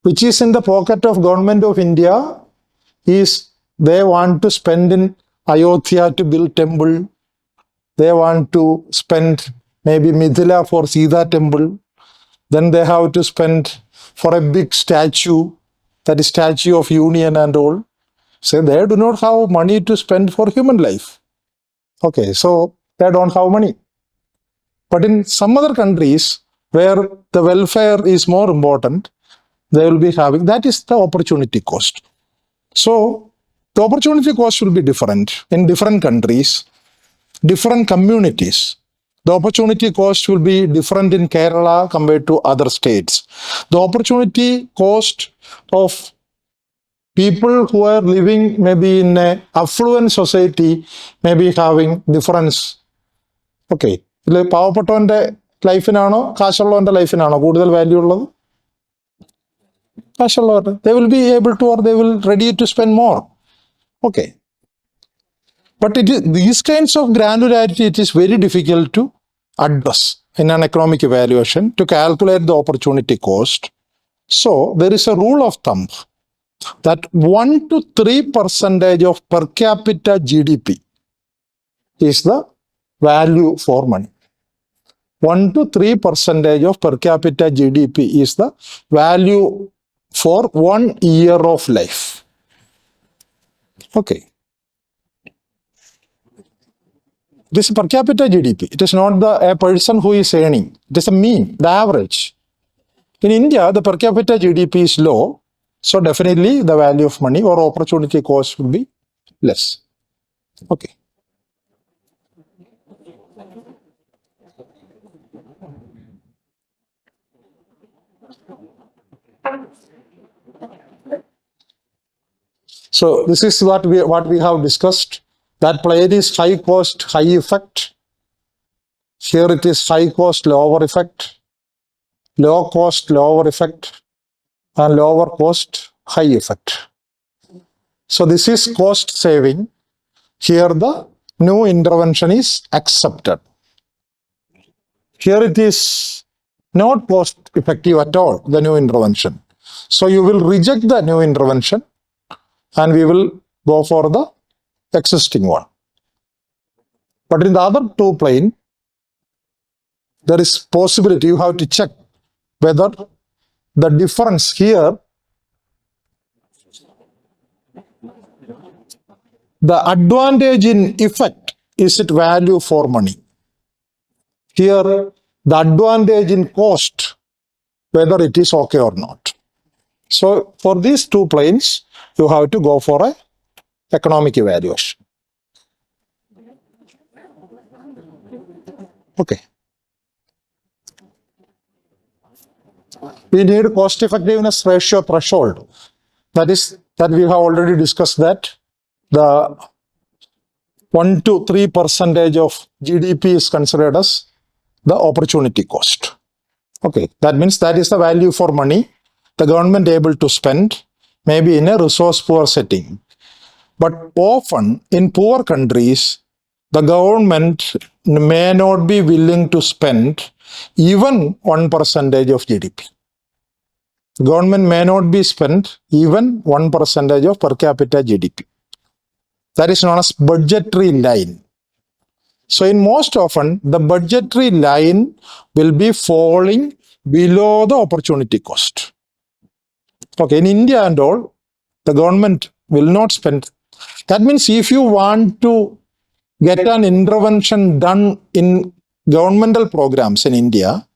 which is in the pocket of government of India is they want to spend in Ayodhya to build temple. They want to spend maybe Mithila for Sita temple. Then they have to spend for a big statue, that is Statue of Union and all. So they do not have money to spend for human life. Okay, so they don't have money. But in some other countries where the welfare is more important, they will be having, that is the opportunity cost. So the opportunity cost will be different in different countries, different communities. The opportunity cost will be different in Kerala compared to other states. The opportunity cost of people who are living maybe in an affluent society may be having difference. Okay. പാവപ്പെട്ടവന്റെ ലൈഫിനാണോ കാശുള്ളവന്റെ ലൈഫിനാണോ കൂടുതൽ value ഉള്ളത്? കാശുള്ളവരുടെ. They will be able to, or they will ready to spend more. Okay. But these kinds of granularity, it is very difficult to address in an economic evaluation to calculate the opportunity cost. So there is a rule of thumb that 1 to 3% of per capita GDP is the value for money. 1 to 3% of per capita GDP is the value for 1 year of life. Okay. This is per capita GDP. It is not a person who is earning. It is a mean, the average. In India, the per capita GDP is low. So definitely the value of money or opportunity cost will be less. Okay. So this is what we have discussed. That plane is high cost, high effect. Here it is high cost, lower effect, low cost, lower effect, and lower cost, high effect. So this is cost saving. Here the new intervention is accepted. Here it is not cost effective at all, the new intervention. So you will reject the new intervention and we will go for the existing one. But in the other two plane, there is possibility you have to check whether the difference here, the advantage in effect, is it value for money? Here, the advantage in cost, whether it is okay or not. So for these two planes, you have to go for a economic evaluation. Okay. We need cost effectiveness ratio threshold. That we have already discussed that the 1 to 3% of GDP is considered as the opportunity cost. Okay, that means that is the value for money the government able to spend, maybe in a resource poor setting. But often in poor countries, the government may not be willing to spend even 1% of GDP. Government may not be spent even 1% of per capita GDP. That is known as budgetary line. So in most often, the budgetary line will be falling below the opportunity cost. Okay, in India and all, the government will not spend. That means if you want to get an intervention done in governmental programs in India,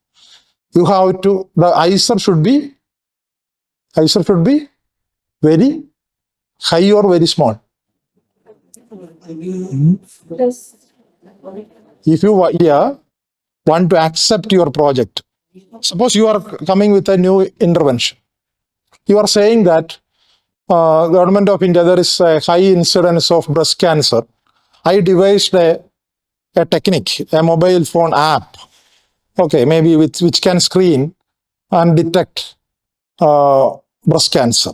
you have to, the ISR should be very high or very small. Plus, If you want to accept your project, suppose you are coming with a new intervention. You are saying that government of India, there is a high incidence of breast cancer. I devised a technique, a mobile phone app, okay, maybe which can screen and detect breast cancer.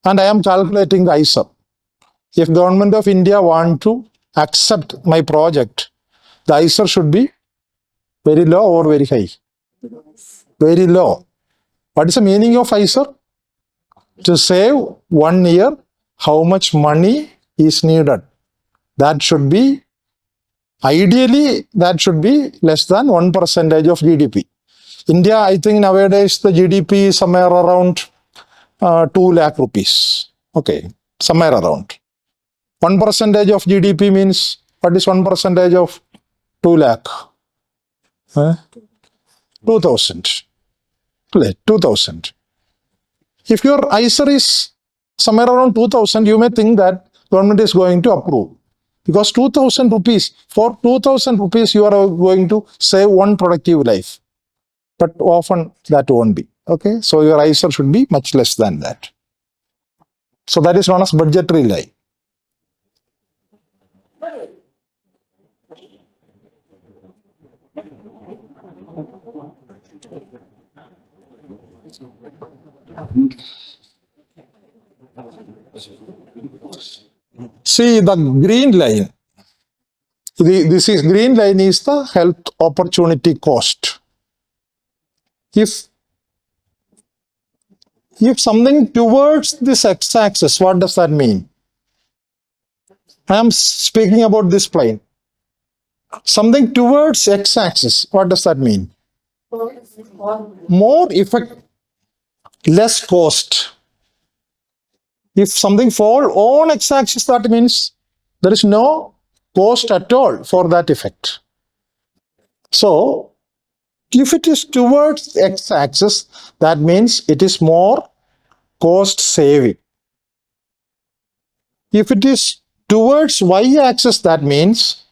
And I am calculating the ISR. If government of India want to accept my project, the ISR should be very low or very high? Very low. What is the meaning of ISR? To save 1 year, how much money is needed? That should be, ideally, that should be less than 1% of GDP. India, I think nowadays the GDP is somewhere around 2 lakh rupees. Okay, somewhere around. 1% of GDP means, what is 1% of 2 lakh? 2,000. 2,000. If your ISR is somewhere around 2,000, you may think that government is going to approve. Because 2,000 rupees, for 2,000 rupees, you are going to save one productive life. But often that won't be. Okay, so your ISR should be much less than that. So that is known as budgetary line. See the green line. This is green line is the health opportunity cost. If something towards this x-axis, what does that mean? I am speaking about this plane. Something towards x-axis, what does that mean? More effect. less cost. If something fall on x-axis, that means there is no cost at all for that effect. So if it is towards x-axis, that means it is more cost saving. If it is towards y-axis, that means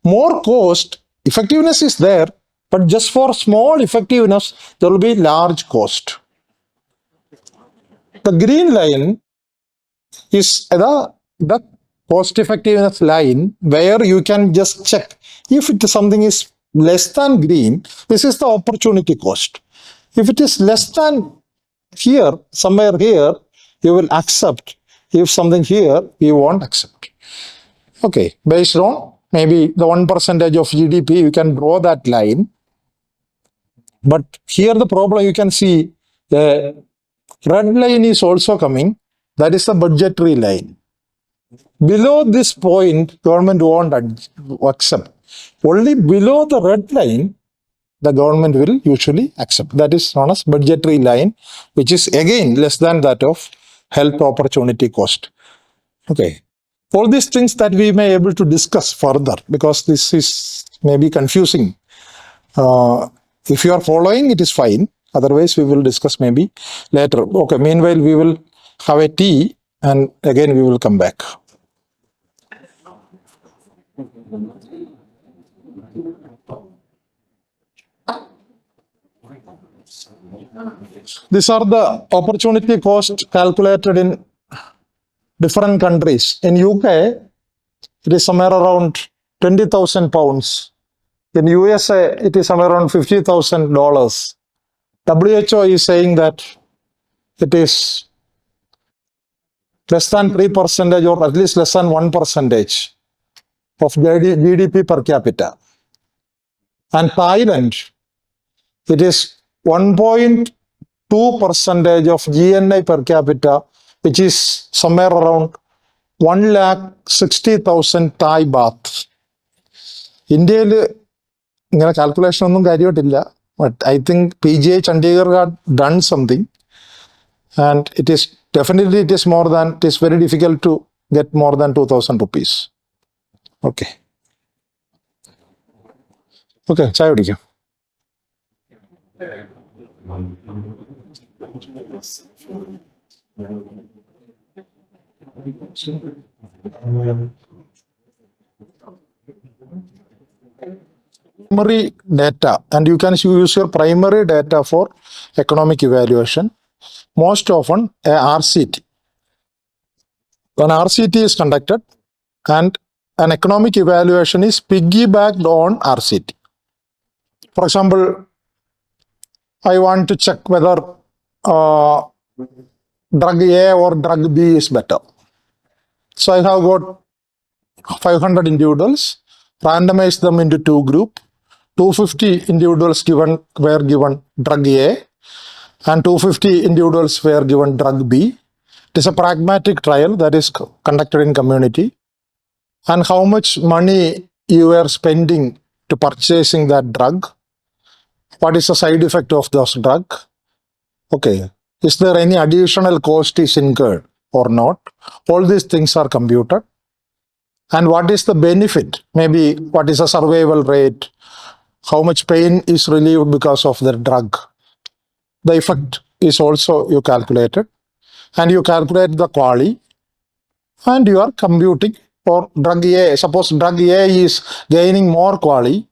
more cost, effectiveness is there, but just for small effectiveness, there will be large cost. The green line is the cost effectiveness line where you can just check if something is less than green, this is the opportunity cost. If it is less than here, somewhere here, you will accept. If something here, you won't accept. Okay, based on maybe the 1% of GDP, you can draw that line. But here the problem, you can see the red line is also coming. That is the budgetary line. Below this point, government won't accept. Only below the red line, the government will usually accept. That is known as budgetary line, which is again less than that of health opportunity cost. Okay. All these things that we may able to discuss further, because this is maybe confusing. If you are following, it is fine. Otherwise, we will discuss maybe later. Okay, meanwhile, we will have a tea and again we will come back. These are the opportunity cost calculated in different countries. In UK, it is somewhere around 20,000 pounds. In USA, it is somewhere around $50,000. WHO is saying that it is less than 3% or at least less than 1% of GDP per capita. And Thailand, it is 1.2% of GNI per capita, which is somewhere around 1,60,000 Thai baht. India, calculation but I think PGI Chandigarh had done something, and it is definitely it is more than, it is very difficult to get more than 2,000 rupees. Okay. Okay, chai kudikkam. Primary data, and you can use your primary data for economic evaluation. Most often a RCT. When RCT is conducted and an economic evaluation is piggybacked on RCT. For example, I want to check whether drug A or drug B is better. So I have got 500 individuals, randomized them into two groups. 250 individuals were given drug A and 250 individuals were given drug B. It is a pragmatic trial that is conducted in community. And how much money you are spending to purchasing that drug? What is the side effect of those drug? Okay, is there any additional cost is incurred or not? All these things are computed. And what is the benefit? Maybe what is the survival rate? How much pain is relieved because of the drug? The effect is also you calculated, and you calculate the quality, and you are computing for drug A. Suppose drug A is gaining more quality,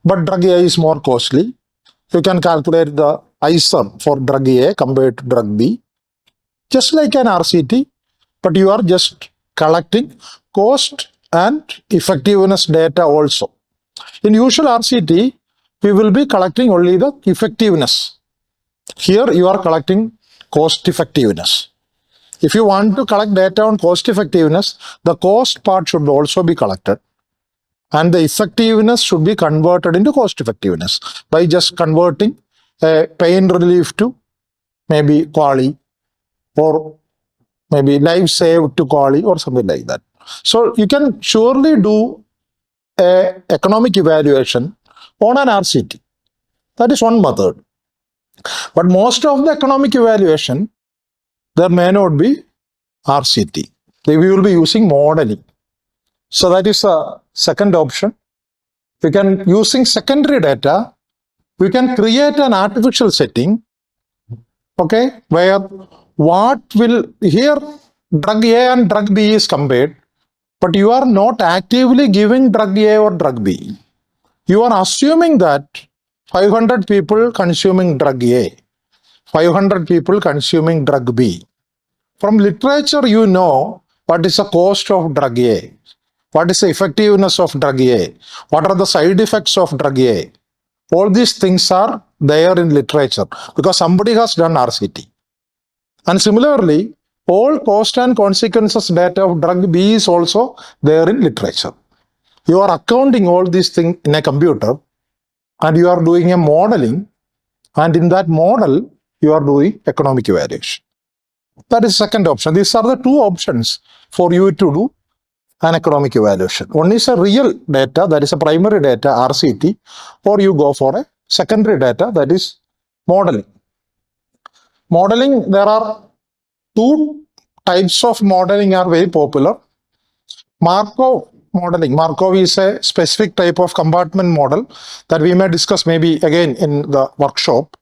but drug A is more costly. You can calculate the ISR for drug A compared to drug B, just like an RCT, but you are just collecting cost and effectiveness data also. In usual RCT, we will be collecting only the effectiveness. Here you are collecting cost effectiveness. If you want to collect data on cost effectiveness, the cost part should also be collected, and the effectiveness should be converted into cost effectiveness by just converting a pain relief to maybe quality, or maybe life saved to quality, or something like that. So you can surely do a economic evaluation on an RCT. That is one method. But most of the economic evaluation, there may not be RCT. We will be using modeling. So that is a second option. We can, using secondary data, we can create an artificial setting, okay, where what will, here drug A and drug B is compared, but you are not actively giving drug A or drug B. You are assuming that 500 people consuming drug A, 500 people consuming drug B. From literature, you know what is the cost of drug A, what is the effectiveness of drug A, what are the side effects of drug A. All these things are there in literature because somebody has done RCT. And similarly, all cost and consequences data of drug B is also there in literature. You are accounting all these things in a computer and you are doing a modeling, and in that model, you are doing economic evaluation. That is second option. These are the two options for you to do an economic evaluation. One is a real data, that is a primary data, RCT, or you go for a secondary data, that is modeling. Modeling, there are two types of modeling are very popular. Markov modeling. Markov is a specific type of compartment model that we may discuss maybe again in the workshop.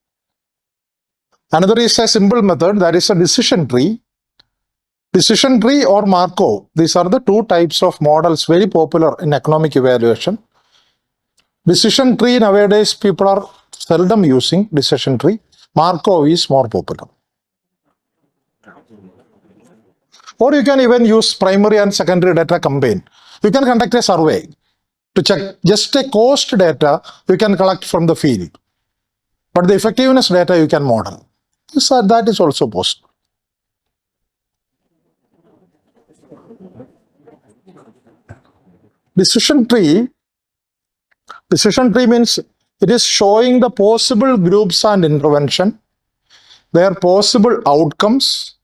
Another is a simple method, that is a decision tree. Decision tree or Markov, these are the two types of models very popular in economic evaluation. Decision tree nowadays people are seldom using decision tree. Markov is more popular. Or you can even use primary and secondary data combined. You can conduct a survey to check just a cost data you can collect from the field. But the effectiveness data you can model. So that is also possible. Decision tree means it is showing the possible groups and intervention, their possible outcomes,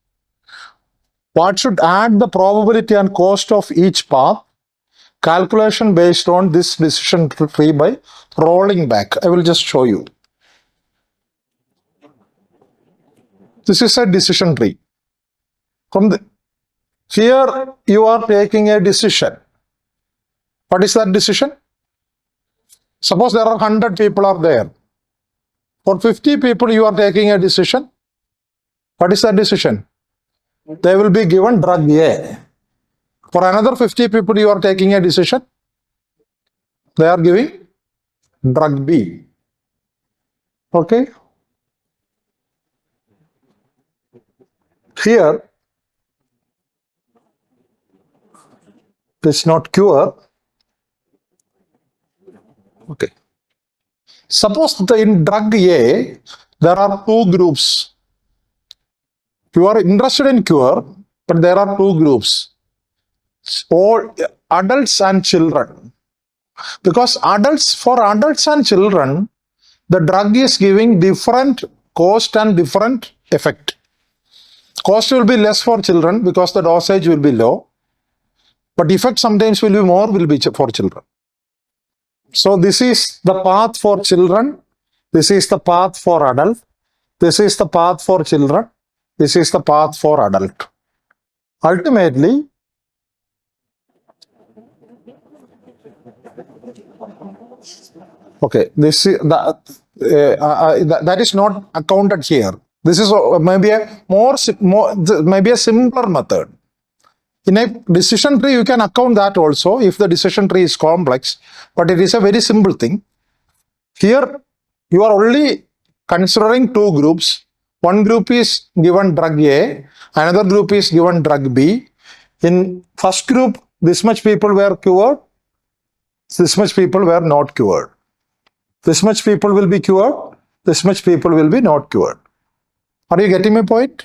what should add the probability and cost of each path, calculation based on this decision tree by rolling back. I will just show you. This is a decision tree. Here you are taking a decision. What is that decision? Suppose there are 100 people are there. For 50 people you are taking a decision. What is that decision? They will be given drug A. For another 50 people you are taking a decision. They are giving drug B. Okay. Here it's not cure. Okay. Suppose in drug A there are two groups. You are interested in cure, but there are two groups. All adults and children. Because for adults and children, the drug is giving different cost and different effect. Cost will be less for children because the dosage will be low, but effect sometimes will be more, will be for children. So this is the path for children, this is the path for adult, this is the path for children, this is the path for adult. Ultimately, okay, this is that is not accounted here. This is maybe a simpler method. In a decision tree, you can account that also if the decision tree is complex, but it is a very simple thing. Here, you are only considering two groups. One group is given drug A, another group is given drug B. In first group, this much people were cured, this much people were not cured. This much people will be cured, this much people will be not cured. Are you getting my point?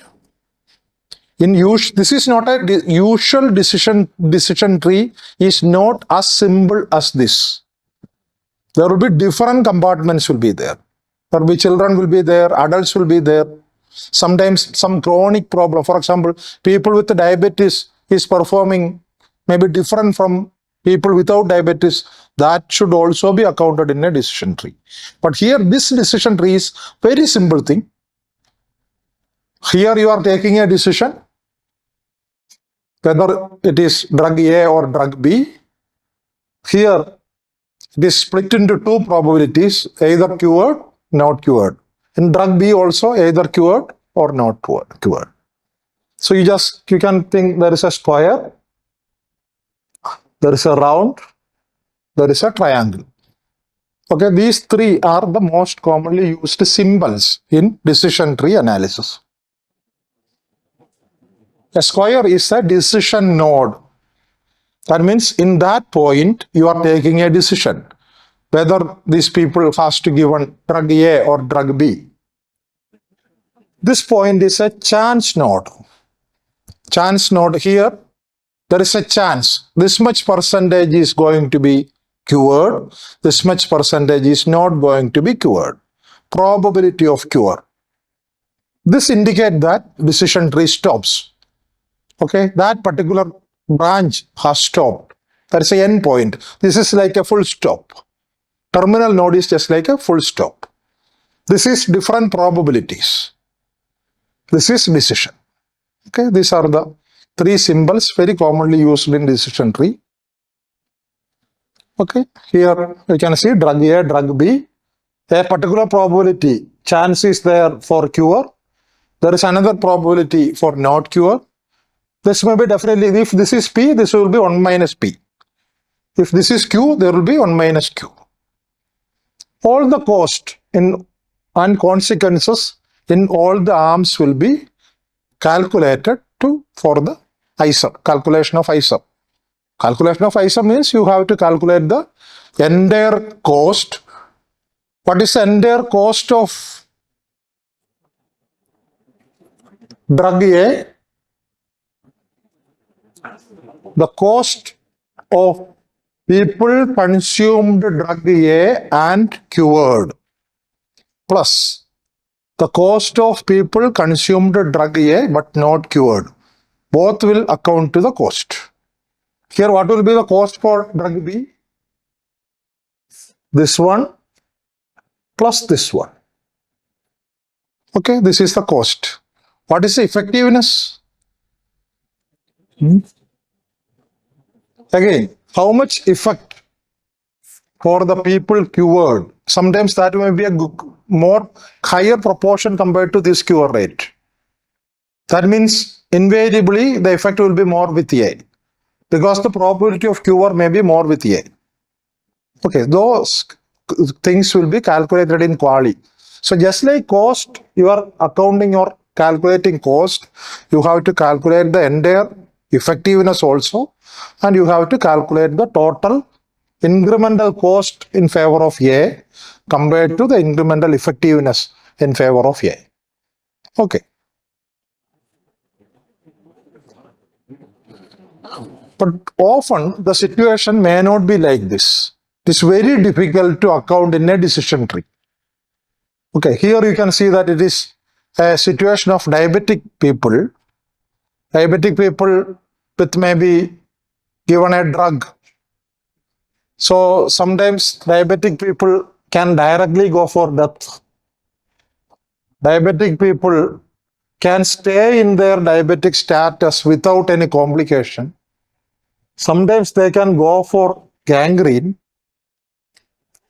This is not a usual decision tree is not as simple as this. There will be different compartments will be there. There will be children will be there, adults will be there. Sometimes some chronic problem. For example, people with diabetes is performing maybe different from people without diabetes, that should also be accounted in a decision tree. But here, this decision tree is very simple thing. Here you are taking a decision whether it is drug A or drug B. Here it is split into two probabilities, either cured, not cured. In drug B also, either cured or not cured. So you can think there is a square, there is a round, there is a triangle. Okay, these three are the most commonly used symbols in decision tree analysis. A square is a decision node. That means in that point, you are taking a decision whether these people has to give on drug A or drug B. This point is a chance node. Chance node here, there is a chance. This much percentage is going to be cured. This much percentage is not going to be cured. Probability of cure. This indicates that decision tree stops. Okay, that particular branch has stopped. That is an end point. This is like a full stop. Terminal node is just like a full stop. This is different probabilities. This is decision. Okay, these are the three symbols very commonly used in decision tree. Okay, here you can see drug A, drug B. A particular probability, chance is there for cure. There is another probability for not cure. This may be definitely, if this is P, this will be 1 minus P. If this is Q, there will be 1 minus Q. All the cost and consequences in all the arms will be calculated for the ISR, calculation of ISR. Calculation of ISR means you have to calculate the entire cost. What is the entire cost of drug A? The cost of people consumed drug A and cured plus the cost of people consumed drug A but not cured. Both will account to the cost. Here, what will be the cost for drug B? This one plus this one. Okay, this is the cost. What is the effectiveness? Again, how much effect for the people cured? Sometimes that may be a more higher proportion compared to this cure rate. That means invariably the effect will be more with A because the probability of cure may be more with A. Okay, those things will be calculated in quali. So just like cost, you are accounting or calculating cost, you have to calculate the entire effectiveness also, and you have to calculate the total incremental cost in favor of A compared to the incremental effectiveness in favor of A. Okay. But often the situation may not be like this. It is very difficult to account in a decision tree. Okay, here you can see that it is a situation of diabetic people. Diabetic people with maybe given a drug. So sometimes diabetic people can directly go for death. Diabetic people can stay in their diabetic status without any complication. Sometimes they can go for gangrene,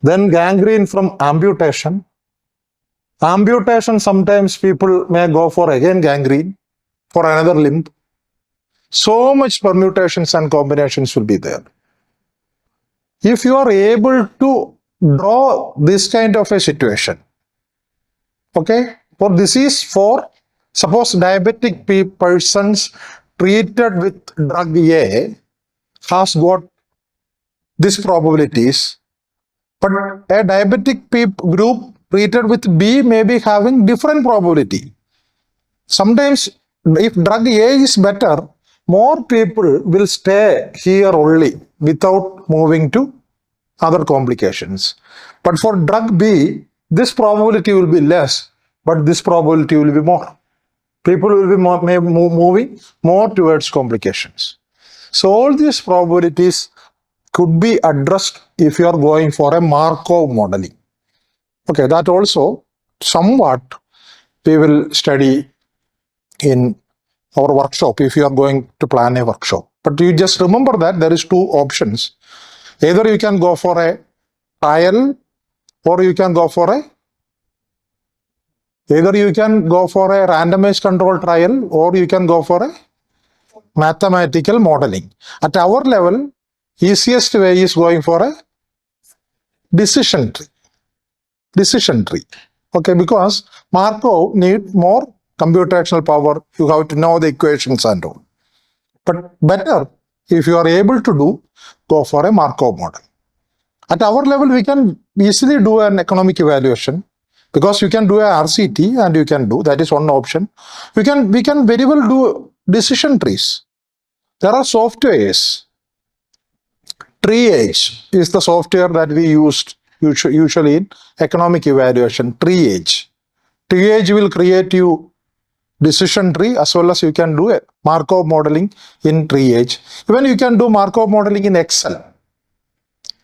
then gangrene from amputation. Amputation, sometimes people may go for again gangrene for another limb. So much permutations and combinations will be there. If you are able to draw this kind of a situation, okay, for this is for suppose diabetic persons treated with drug A has got these probabilities, but a diabetic group treated with B may be having different probability. Sometimes if drug A is better, more people will stay here only without moving to other complications. But for drug B, this probability will be less, but this probability will be more. People will be moving more towards complications. So all these probabilities could be addressed if you are going for a Markov modeling. Okay, that also somewhat we will study in our workshop if you are going to plan a workshop. But you just remember that there is two options. Either you can go for a trial or you can go for a randomized control trial or you can go for a mathematical modeling. At our level, easiest way is going for a decision tree. Okay, because Markov need more computational power. You have to know the equations and all. But better if you are able to go for a Markov model. At our level, we can easily do an economic evaluation because you can do a RCT and you can do, that is one option. We can very well do decision trees. There are softwares. TreeEdge is the software that we used usually in economic evaluation. TreeEdge will create you decision tree as well as you can do a Markov modeling in TreeEdge. Even you can do Markov modeling in Excel.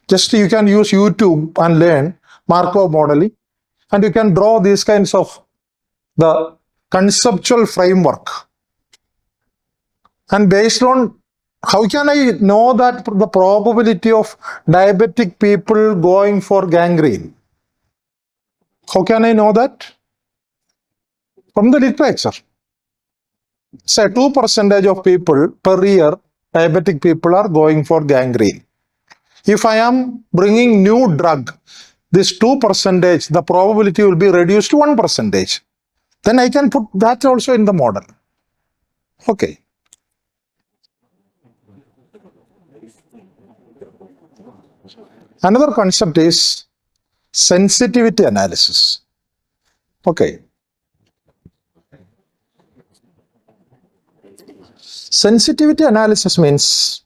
Just you can use YouTube and learn Markov modeling, and you can draw these kinds of the conceptual framework. And based on how can I know that the probability of diabetic people going for gangrene? How can I know that? From the literature. Say 2% of people per year, diabetic people are going for gangrene. If I am bringing new drug, this 2%, the probability will be reduced to 1%. Then I can put that also in the model. Okay. Another concept is sensitivity analysis. Okay. Sensitivity analysis means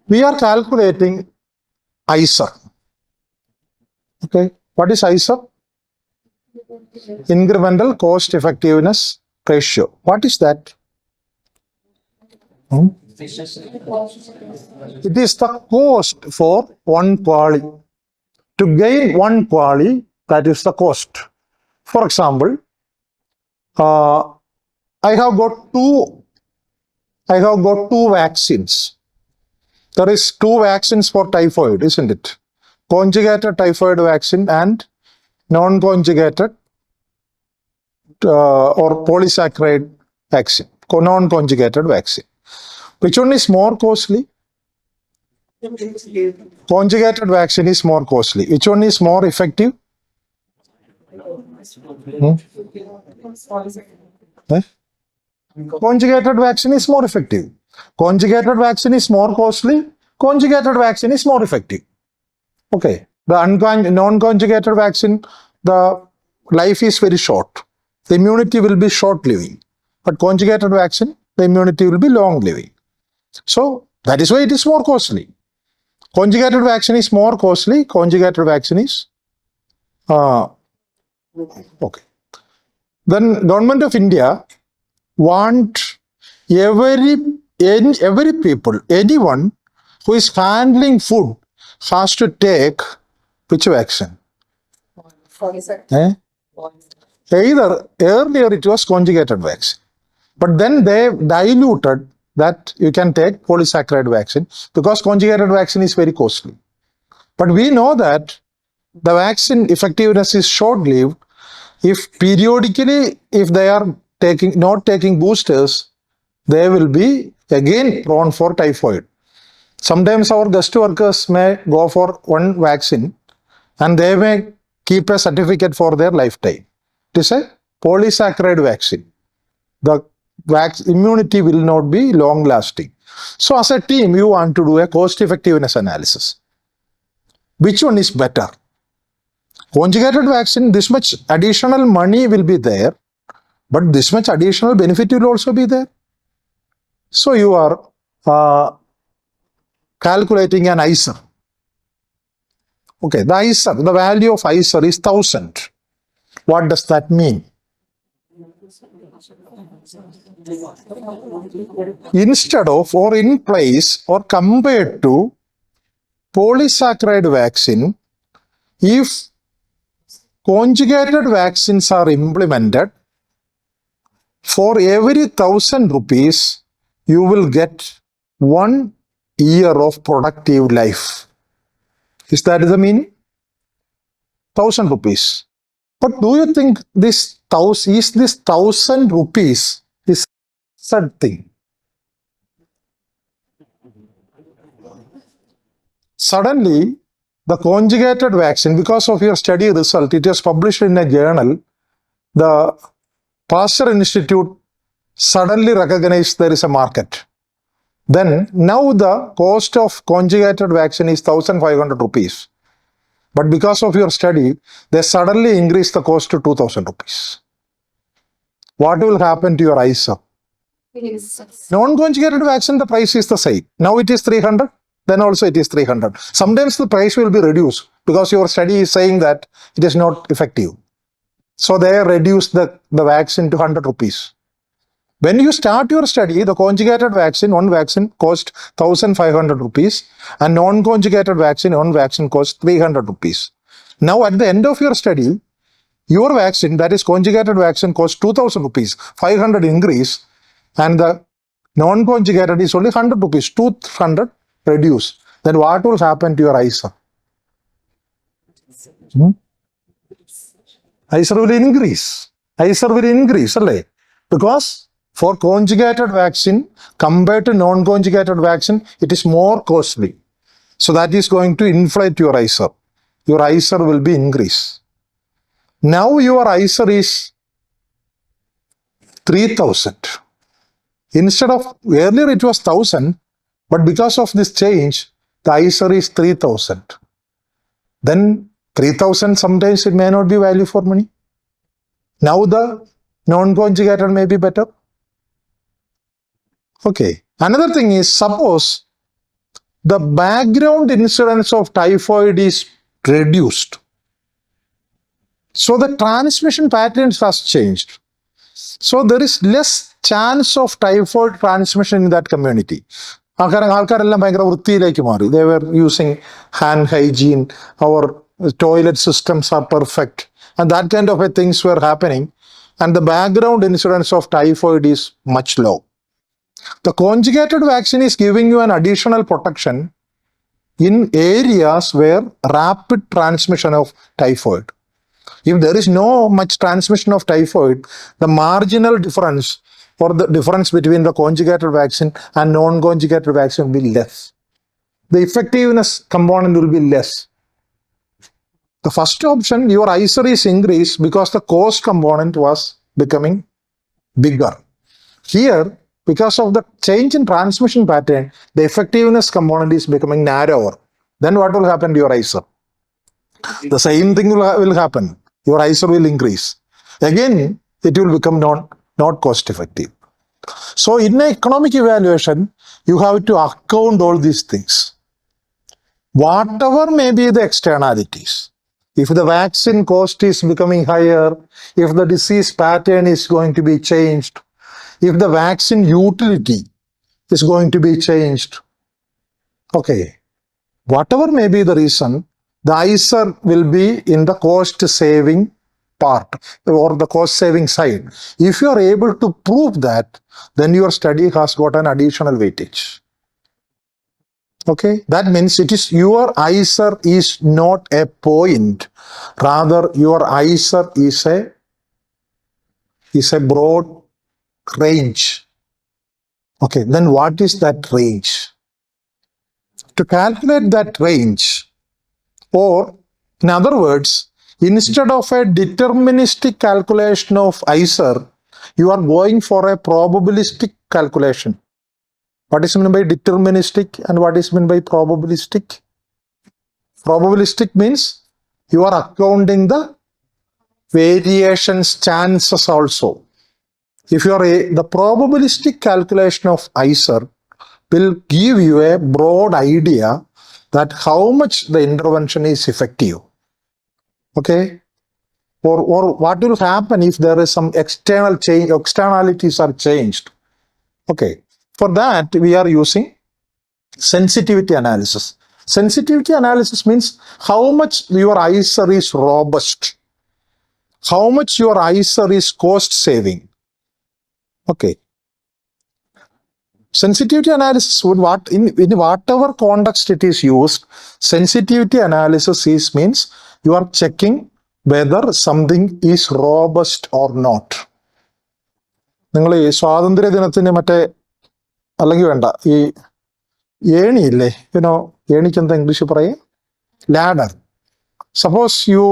we are calculating ISER. Okay. What is ISER? Incremental cost effectiveness ratio. What is that? It is the cost for one quality. To gain one quality, that is the cost. For example, I have got two vaccines. There is two vaccines for typhoid, isn't it? Conjugated typhoid vaccine and non-conjugated or polysaccharide vaccine, non-conjugated vaccine. Which one is more costly? Conjugated vaccine is more costly. Which one is more effective? Conjugated vaccine is more effective. Conjugated vaccine is more costly. Conjugated vaccine is more effective. Okay. The non-conjugated vaccine, the life is very short. The immunity will be short-living. But conjugated vaccine, the immunity will be long-living. So that is why it is more costly. Conjugated vaccine is more costly. Conjugated vaccine is okay. Then Government of India want every people, anyone who is handling food has to take which vaccine? Either earlier it was conjugated vaccine, but then they diluted that you can take polysaccharide vaccine because conjugated vaccine is very costly. But we know that the vaccine effectiveness is short-lived. If periodically, if they are not taking boosters, they will be again prone for typhoid. Sometimes our guest workers may go for one vaccine and they may keep a certificate for their lifetime. It is a polysaccharide vaccine. The immunity will not be long lasting. So as a team, you want to do a cost effectiveness analysis. Which one is better? Conjugated vaccine, this much additional money will be there, but this much additional benefit will also be there. So you are calculating an ISER. Okay, the ISER, the value of ISER is 1000. What does that mean? instead of or in place or compared to polysaccharide vaccine, if conjugated vaccines are implemented, for every 1,000 rupees, you will get 1 year of productive life. Is that the meaning? 1,000 rupees. But do you think this 1,000 rupees is sad thing? Suddenly, the conjugated vaccine, because of your study result, it was published in a journal. The Pasteur Institute suddenly recognized there is a market. Then now the cost of conjugated vaccine is 1,500 rupees. But because of your study, they suddenly increase the cost to 2,000 rupees. What will happen to your ISA? Non-conjugated vaccine, the price is the same. Now it is 300, then also it is 300. Sometimes the price will be reduced because your study is saying that it is not effective. So they reduce the vaccine to 100 rupees. When you start your study, the conjugated vaccine, one vaccine cost 1,500 rupees and non-conjugated vaccine, one vaccine cost 300 rupees. Now at the end of your study, your vaccine, that is conjugated vaccine, costs 2,000 rupees, 500 increase, and the non-conjugated is only 100 rupees, 200 reduce. Then what will happen to your ISA? ISA will increase. ISA will increase, right? Because for conjugated vaccine compared to non-conjugated vaccine, it is more costly. So that is going to inflate your ISA. Your ISA will be increased. Now your ISA is 3,000. Instead of earlier it was 1,000, but because of this change, the ISA is 3,000. Then 3,000 sometimes it may not be value for money. Now the non-conjugated may be better. Okay. Another thing is, suppose the background incidence of typhoid is reduced. So the transmission patterns has changed. So there is less chance of typhoid transmission in that community. They were using hand hygiene, our toilet systems are perfect, and that kind of things were happening, and the background incidence of typhoid is much low. The conjugated vaccine is giving you an additional protection in areas where rapid transmission of typhoid. If there is no much transmission of typhoid, the marginal difference or the difference between the conjugated vaccine and non-conjugated vaccine will be less. The effectiveness component will be less. The first option, your ISA is increased because the cost component was becoming bigger. Here, because of the change in transmission pattern, the effectiveness component is becoming narrower. Then what will happen to your ISA? The same thing will happen. Your ISA will increase. Again, it will become not cost effective. So in an economic evaluation, you have to account all these things. Whatever may be the externalities, if the vaccine cost is becoming higher, if the disease pattern is going to be changed, if the vaccine utility is going to be changed, okay, whatever may be the reason, the ISR will be in the cost saving part or the cost saving side. If you are able to prove that, then your study has got an additional weightage. Okay, that means it is your ISR is not a point, rather your ISR is a broad range. Okay, then what is that range? To calculate that range, or in other words, instead of a deterministic calculation of ISR, you are going for a probabilistic calculation. What is meant by deterministic and what is meant by probabilistic? Probabilistic means you are accounting the variations, chances also. If you are the probabilistic calculation of ISR will give you a broad idea that how much the intervention is effective. Okay. or what will happen if there is some external change, externalities are changed. Okay, for that we are using sensitivity analysis. Sensitivity analysis means how much your ISR is robust, how much your ISR is cost saving. Okay. Sensitivity analysis would in whatever context it is used, sensitivity analysis is means you are checking whether something is robust or not. നിങ്ങൾ ഈ സ്വാതന്ത്ര്യ ദിനത്തിന് മറ്റേ അല്ലെങ്കിൽ വേണ്ട ഈ ഏണിയില്ലേ ഏണിക്ക് എന്താ English പറയും ladder. Suppose you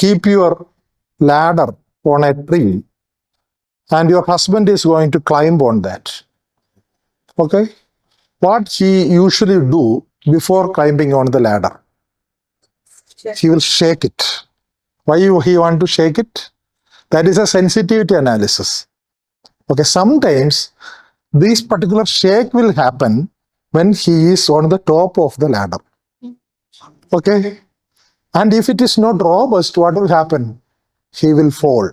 keep your ladder on a tree and your husband is going to climb on that. Okay, what he usually do before climbing on the ladder? He will shake it. Why he want to shake it? That is a sensitivity analysis. Okay, sometimes this particular shake will happen when he is on the top of the ladder. Okay, and if it is not robust, what will happen? He will fall.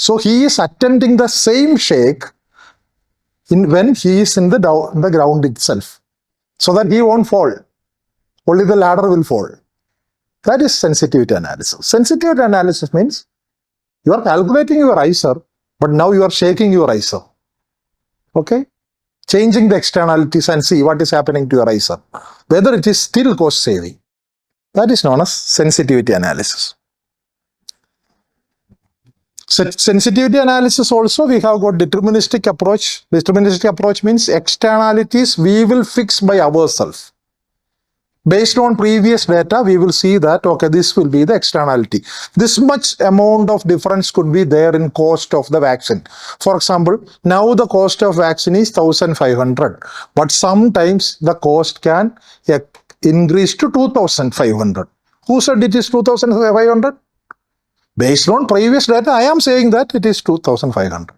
So he is attempting the same shake when he is in the ground itself, so that he won't fall. Only the ladder will fall. That is sensitivity analysis. Sensitivity analysis means you are calculating your ISR, but now you are shaking your ISR. Okay? Changing the externalities and see what is happening to your ISR. Whether it is still cost saving. That is known as sensitivity analysis. Sensitivity analysis also we have got deterministic approach. Deterministic approach means externalities we will fix by ourselves. Based on previous data, we will see that, okay, this will be the externality. This much amount of difference could be there in cost of the vaccine. For example, now the cost of vaccine is 1,500, but sometimes the cost can increase to 2,500. Who said it is 2,500? Based on previous data, I am saying that it is 2,500.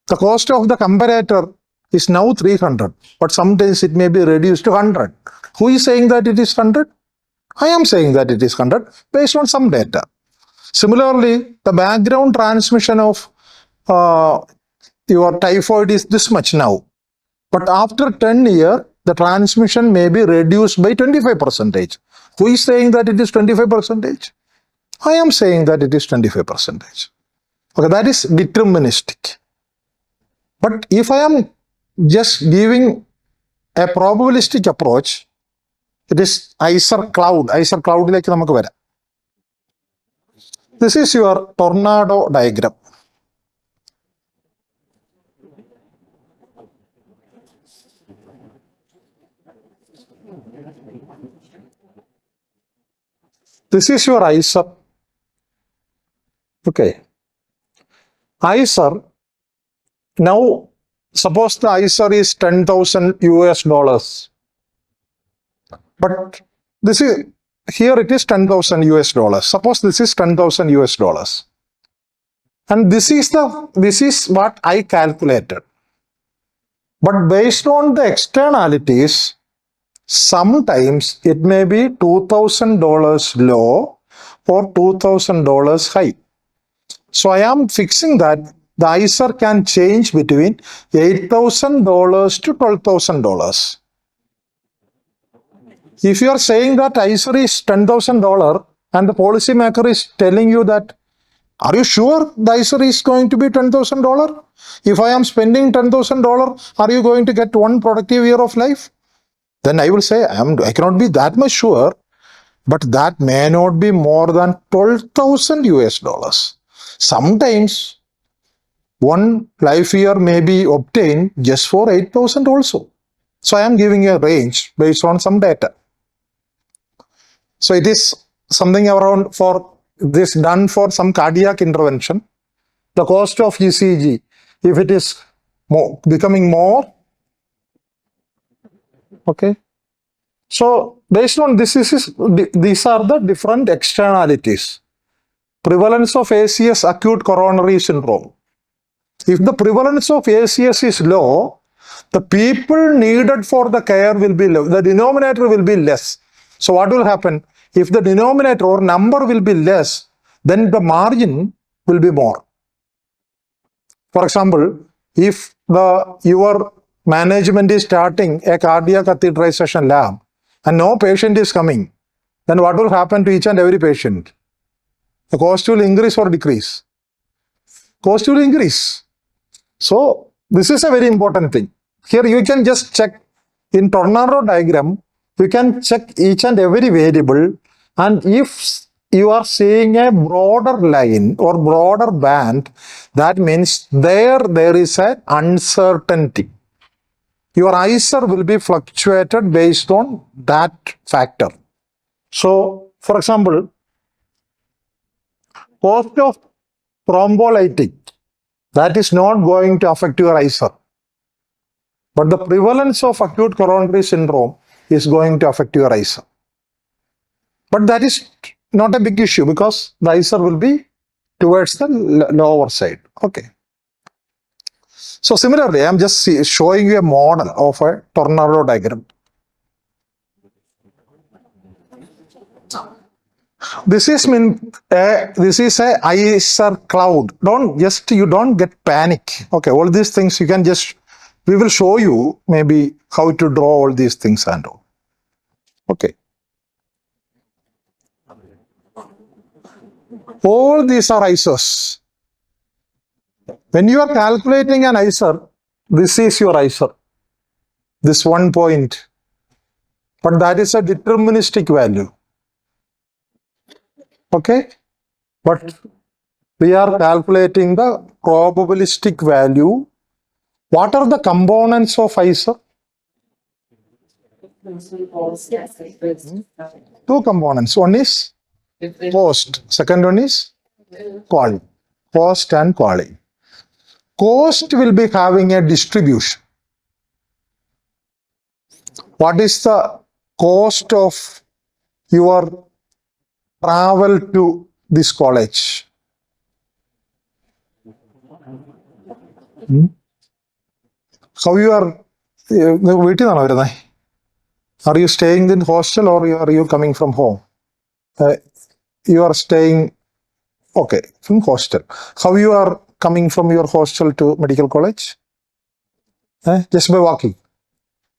The cost of the comparator is now 300, but sometimes it may be reduced to 100. Who is saying that it is 100? I am saying that it is 100 based on some data. Similarly, the background transmission of your typhoid is this much now, but after 10 years, the transmission may be reduced by 25%. Who is saying that it is 25%? I am saying that it is 25%. Okay, that is deterministic. But if I am just giving a probabilistic approach, it is ISR cloud. ISR cloud like namakku varam. This is your tornado diagram. This is your ISR. Okay. ISR. Now, suppose the ISR is $10,000, but this is here it is $10,000. Suppose this is $10,000, and this is what I calculated. But based on the externalities, sometimes it may be $2,000 low or $2,000 high. So I am fixing that the ISR can change between $8,000 to $12,000. If you are saying that ISR is $10,000 and the policymaker is telling you that, are you sure the ISR is going to be $10,000? If I am spending $10,000, are you going to get one productive year of life? Then I will say, I cannot be that much sure, but that may not be more than $12,000. Sometimes one life year may be obtained just for 8,000 also. So I am giving a range based on some data. So it is something around for this done for some cardiac intervention. The cost of ECG, if it is becoming more, okay. So based on this, these are the different externalities. Prevalence of ACS, acute coronary syndrome. If the prevalence of ACS is low, the people needed for the care will be low. The denominator will be less. So what will happen? If the denominator or number will be less, then the margin will be more. For example, if your management is starting a cardiac catheterization lab and no patient is coming, then what will happen to each and every patient? The cost will increase or decrease? Cost will increase. So this is a very important thing. Here you can just check in tornado diagram, you can check each and every variable, and if you are seeing a broader line or broader band, that means there is an uncertainty. Your ISR will be fluctuated based on that factor. So, for example, cost of thrombolytic, that is not going to affect your ISR. But the prevalence of acute coronary syndrome is going to affect your ISR. But that is not a big issue because the ISR will be towards the lower side. Okay. So similarly, I am just showing you a model of a tornado diagram. This is a ISR cloud. You don't get panic. Okay, all these things you can just, we will show you maybe how to draw all these things and all. Okay. All these are ISRs. When you are calculating an ISR, this is your ISR. This 1 point. But that is a deterministic value. Okay. But we are calculating the probabilistic value. What are the components of ISR? Two components. One is cost. Second one is quality. Cost and quality. Cost will be having a distribution. What is the cost of your travel to this college? How you are? Are you staying in hostel or are you coming from home? You are staying, okay, from hostel. How you are coming from your hostel to medical college? Just by walking.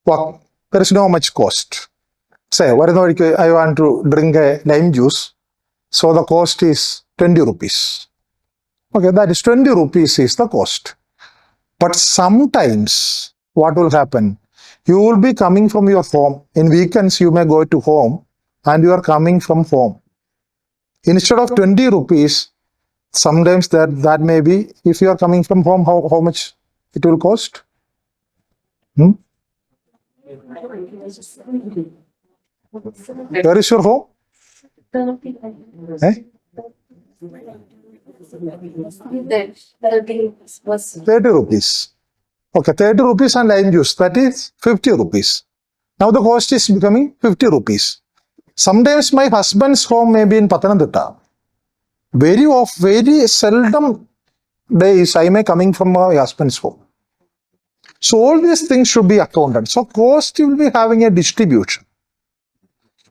Walk. There is no much cost. Say, I want to drink a lime juice. So the cost is 20 rupees. Okay, that is 20 rupees is the cost. But sometimes what will happen? You will be coming from your home. In weekends, you may go to home and you are coming from home. Instead of 20 rupees, sometimes that may be, if you are coming from home, how much it will cost? Where is your home? 30 rupees. Okay, 30 rupees and lime juice, that is 50 rupees. Now the cost is becoming 50 rupees. Sometimes my husband's home may be in Pathanamthitta. Very seldom days I may coming from my husband's home. So all these things should be accounted. So cost will be having a distribution.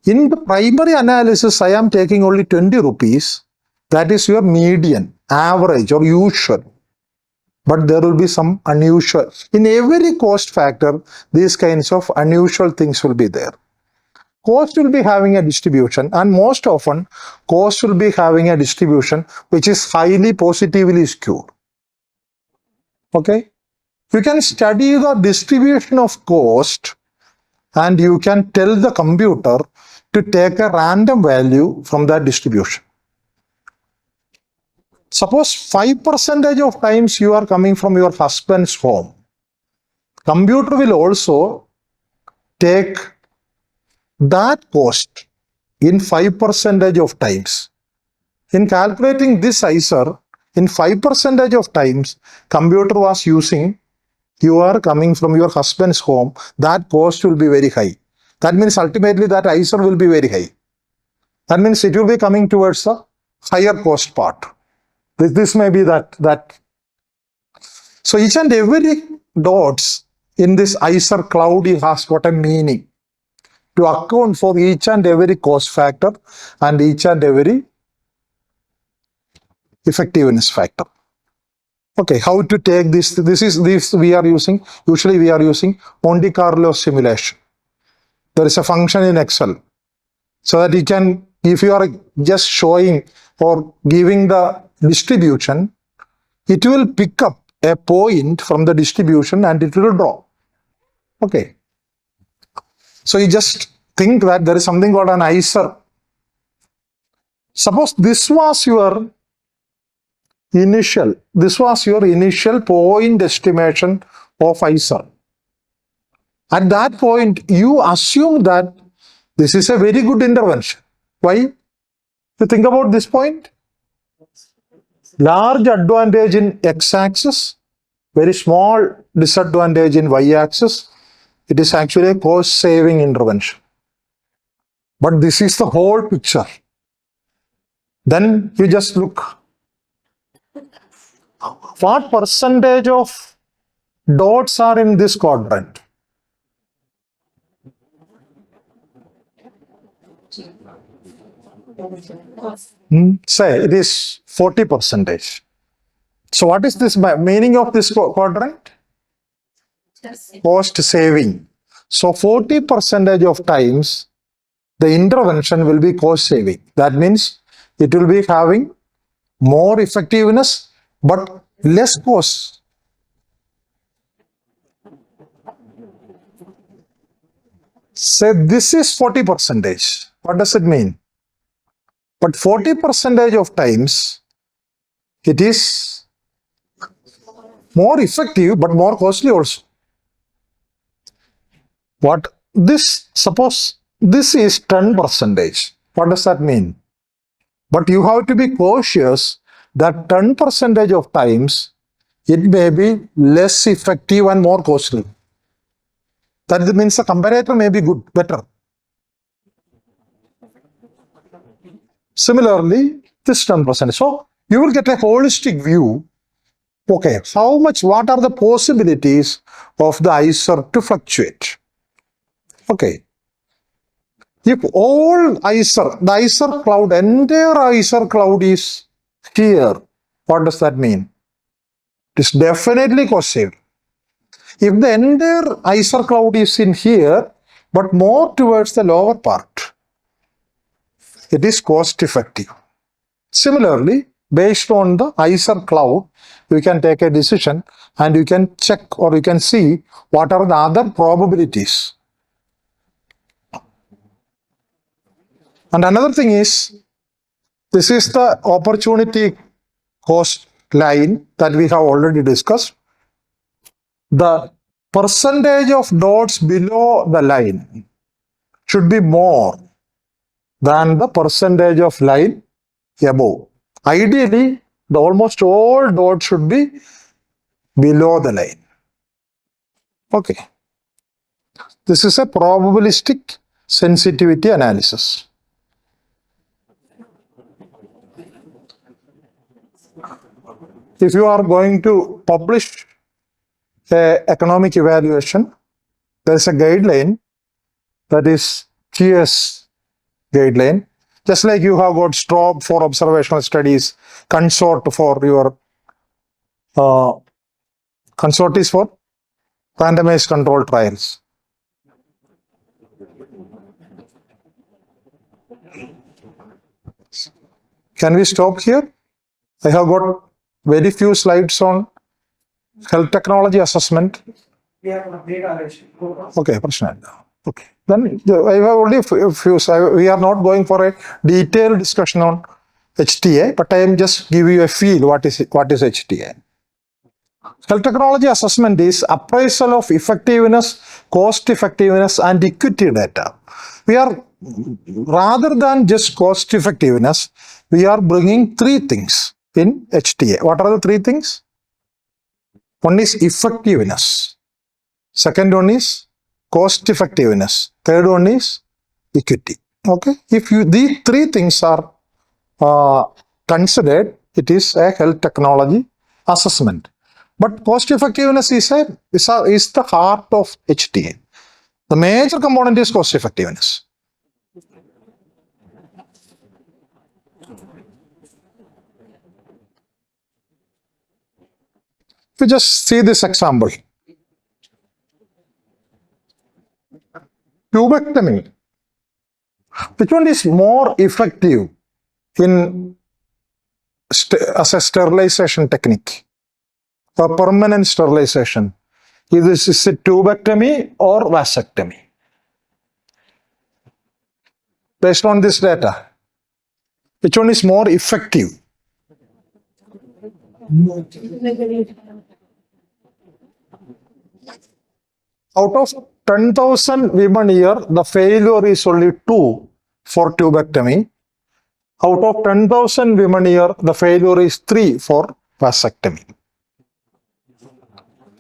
In the primary analysis, I am taking only 20 rupees. That is your median, average or usual. But there will be some unusual. In every cost factor, these kinds of unusual things will be there. Cost will be having a distribution, and most often, cost will be having a distribution which is highly positively skewed. Okay? You can study the distribution of cost and you can tell the computer to take a random value from that distribution. Suppose 5% of times you are coming from your husband's home. Computer will also take that cost in 5% of times. In calculating this ISR, in 5% of times, computer was using you are coming from your husband's home, that cost will be very high. That means ultimately that ISR will be very high. That means it will be coming towards the higher cost part. This may be that. So each and every dots in this ISR cloud has got a meaning to account for each and every cost factor and each and every effectiveness factor. Okay, how to take this? This we are using, usually we are using Monte Carlo simulation. There is a function in Excel so that you can, if you are just showing or giving the distribution, it will pick up a point from the distribution and it will draw. Okay. So you just think that there is something called an ISER. Suppose this was your initial point estimation of ISER. At that point, you assume that this is a very good intervention. Why? You think about this point. Large advantage in x-axis, very small disadvantage in y-axis. It is actually a cost-saving intervention. But this is the whole picture. Then you just look. What percentage of dots are in this quadrant? Say it is 40%. So what is this meaning of this quadrant? Cost saving. So 40% of times the intervention will be cost saving. That means it will be having more effectiveness but less cost. Say this is 40%. What does it mean? But 40% of times it is more effective but more costly also. What this, suppose this is 10%. What does that mean? But you have to be cautious that 10% of times it may be less effective and more costly. That means the comparator may be good, better. Similarly, this 10%. So you will get a holistic view. Okay, what are the possibilities of the ISER to fluctuate? Okay. If all ISER, the ISER cloud, entire ISER cloud is here, what does that mean? It is definitely cost saving. If the entire ISER cloud is in here, but more towards the lower part, it is cost effective. Similarly, based on the ISER cloud, we can take a decision and you can check or you can see what are the other probabilities. And another thing is, this is the opportunity cost line that we have already discussed. The percentage of dots below the line should be more than the percentage of line above. Ideally, the almost all dots should be below the line. Okay. This is a probabilistic sensitivity analysis. If you are going to publish an economic evaluation, there is a guideline that is GS guideline. Just like you have got STROB for observational studies, consort for your consort is for randomized control trials. Can we stop here? I have got very few slides on health technology assessment. Okay, okay. Then I have only a few. We are not going for a detailed discussion on HTA, but I am just giving you a feel what is HTA. Health technology assessment is appraisal of effectiveness, cost effectiveness, and equity data. We are, rather than just cost effectiveness, we are bringing three things in HTA. What are the three things? One is effectiveness. Second one is cost effectiveness. Third one is equity. Okay. If these three things are considered, it is a health technology assessment. But cost effectiveness is the heart of HTA. The major component is cost effectiveness. You just see this example. Tubectomy. Which one is more effective in as a sterilization technique? A permanent sterilization. Is it tubectomy or vasectomy? Based on this data, which one is more effective? Out of 10,000 women here, the failure is only 2 for tubectomy. Out of 10,000 women here, the failure is 3 for vasectomy.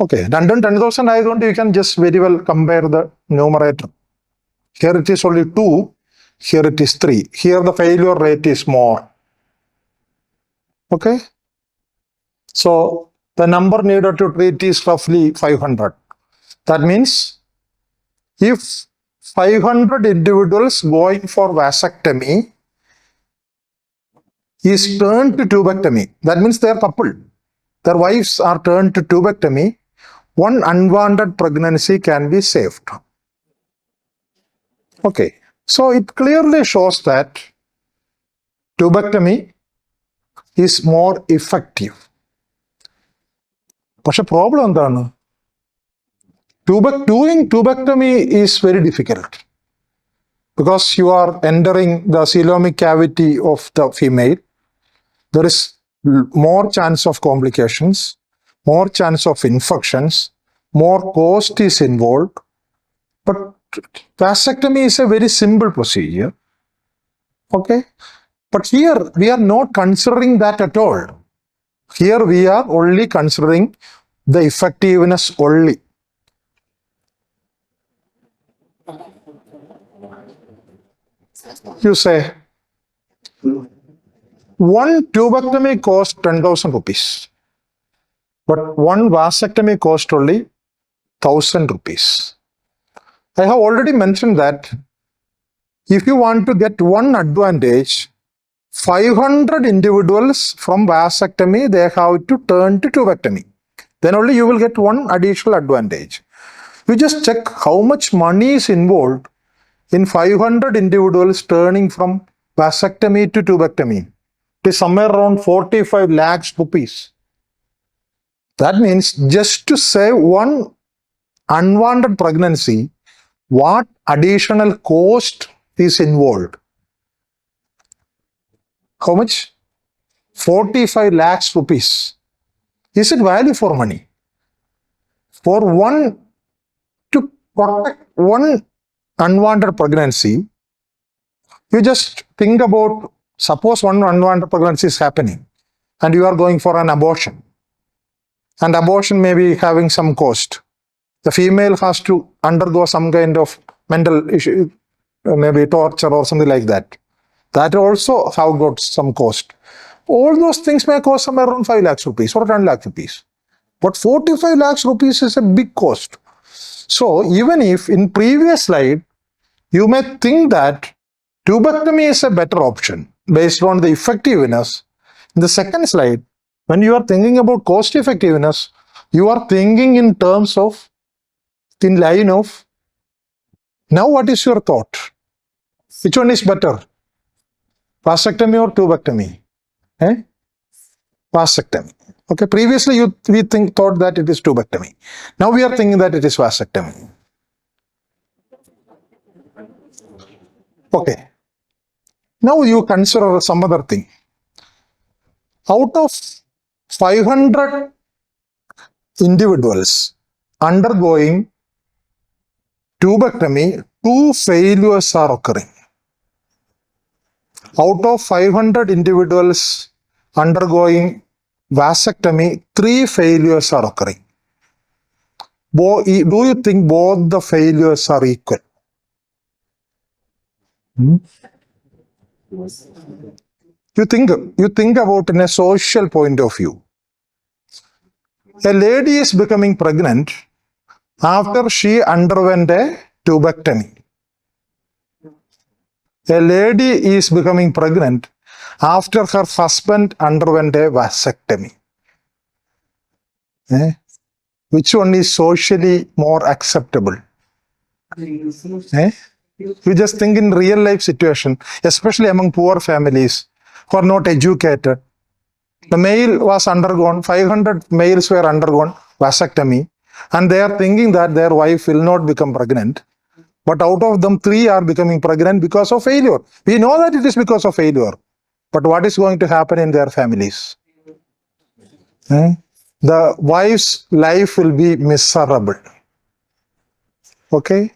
Okay, 10,000 ആയതുകൊണ്ട് you can just very well compare the numerator. Here it is only 2, here it is 3. Here the failure rate is more. Okay, so the number needed to treat is roughly 500. That means if 500 individuals going for vasectomy is turned to tubectomy, that means they are coupled. Their wives are turned to tubectomy. One unwanted pregnancy can be saved. Okay, so it clearly shows that tubectomy is more effective. പക്ഷെ problem എന്താണ്? Doing tubectomy is very difficult because you are entering the coelomic cavity of the female. There is more chance of complications, more chance of infections, more cost is involved. But vasectomy is a very simple procedure. Okay, but here we are not considering that at all. Here we are only considering the effectiveness only. You say one tubectomy cost 10,000 rupees, but one vasectomy cost only 1,000 rupees. I have already mentioned that if you want to get one advantage, 500 individuals from vasectomy, they have to turn to tubectomy. Then only you will get one additional advantage. You just check how much money is involved in 500 individuals turning from vasectomy to tubectomy. It is somewhere around 45 lakhs rupees. That means just to save one unwanted pregnancy, what additional cost is involved? How much? 45 lakhs rupees. Is it value for money? For to protect one unwanted pregnancy, you just think about, suppose one unwanted pregnancy is happening and you are going for an abortion, and abortion may be having some cost. The female has to undergo some kind of mental issue, maybe torture or something like that. That also have got some cost. All those things may cost somewhere around 5 lakhs rupees or 10 lakhs rupees. But 45 lakhs rupees is a big cost. So even if in previous slide, you may think that tubectomy is a better option based on the effectiveness. In the second slide, when you are thinking about cost effectiveness, you are thinking in terms of, in line of, now what is your thought? Which one is better? Vasectomy or tubectomy? Vasectomy. Okay, previously we thought that it is tubectomy. Now we are thinking that it is vasectomy. Okay. Now you consider some other thing. Out of 500 individuals undergoing tubectomy, 2 failures are occurring. Out of 500 individuals undergoing vasectomy, 3 failures are occurring. Do you think both the failures are equal? You think about in a social point of view. A lady is becoming pregnant after she underwent a tubectomy. A lady is becoming pregnant after her husband underwent a vasectomy. Eh? Which one is socially more acceptable? Eh? You just think in real life situation, especially among poor families who are not educated. The male was undergone, 500 males were undergone vasectomy, and they are thinking that their wife will not become pregnant. But out of them, 3 are becoming pregnant because of failure. We know that it is because of failure. But what is going to happen in their families? The wife's life will be miserable. Okay?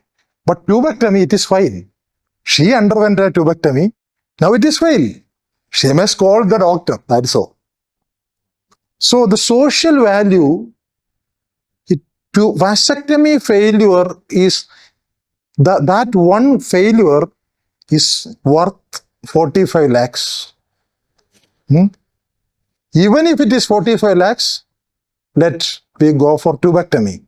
But tubectomy, it is fine. She underwent a tubectomy. Now it is fine. She must call the doctor. That's all. So the social value to vasectomy failure is that one failure is worth 45 lakhs. Even if it is 45 lakhs, let we go for tubectomy.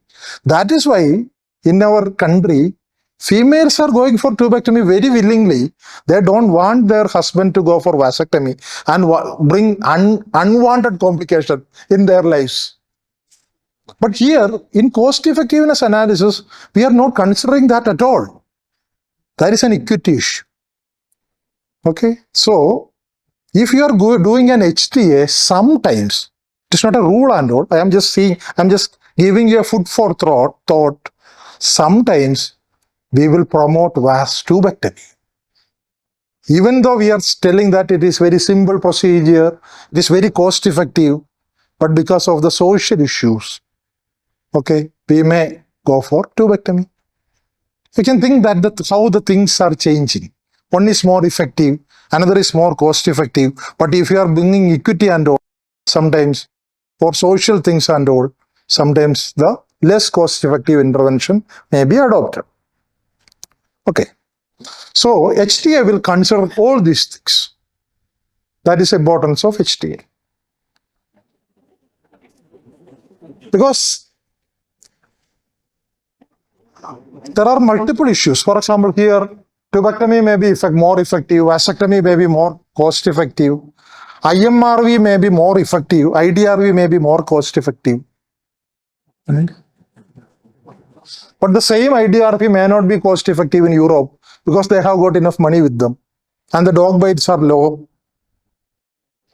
That is why in our country, females are going for tubectomy very willingly. They don't want their husband to go for vasectomy and bring unwanted complication in their lives. But here, in cost effectiveness analysis, we are not considering that at all. That is an equity issue. Okay, so if you are doing an HTA, sometimes it is not a rule and all. I am just giving you a food for thought. Sometimes we will promote vas tubectomy. Even though we are telling that it is very simple procedure, it is very cost effective, but because of the social issues, okay, we may go for tubectomy. You can think that how the things are changing. One is more effective, another is more cost effective. But if you are bringing equity and all, sometimes for social things and all, sometimes the less cost effective intervention may be adopted. Okay. So HTA will consider all these things. That is the importance of HTA. Because there are multiple issues. For example, here, tubectomy may be more effective, vasectomy may be more cost effective, IMRV may be more effective, IDRV may be more cost effective. Right? But the same IDRV may not be cost effective in Europe because they have got enough money with them and the dog bites are low.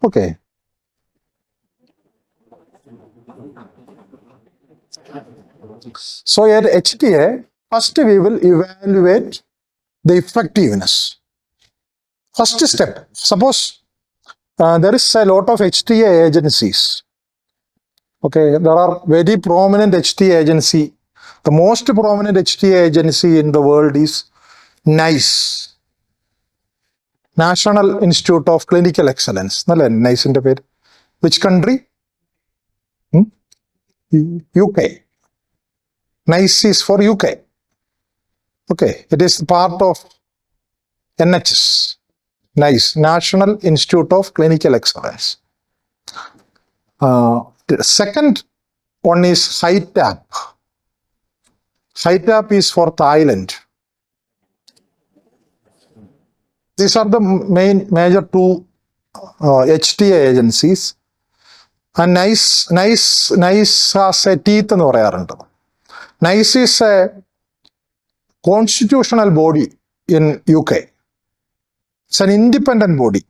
Okay. So at HTA, first we will evaluate the effectiveness. First step, suppose there is a lot of HTA agencies. Okay, there are very prominent HTA agency. The most prominent HTA agency in the world is NICE, National Institute of Clinical Excellence. NICE in the page. Which country? UK. NICE is for UK. Okay, it is part of NHS. NICE, National Institute of Clinical Excellence. The second one is HITAP. HITAP is for Thailand. These are the major two HTA agencies. And NICE has a teeth എന്ന് പറയാറുണ്ട്. NICE is a constitutional body in UK. It's an independent body.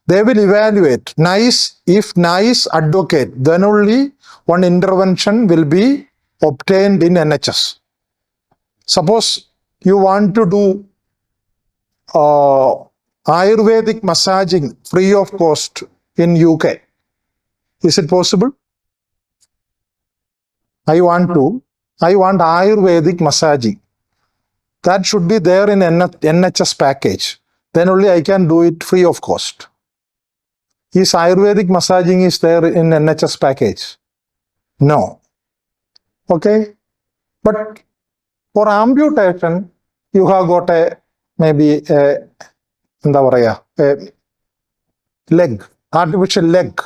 They will evaluate NICE. If NICE advocate, then only one intervention will be obtained in NHS. Suppose you want to do Ayurvedic massaging free of cost in UK. Is it possible? I want Ayurvedic massaging. That should be there in NHS package. Then only I can do it free of cost. Is Ayurvedic massaging is there in NHS package? No. Okay. But for amputation, you have got maybe a leg, artificial leg.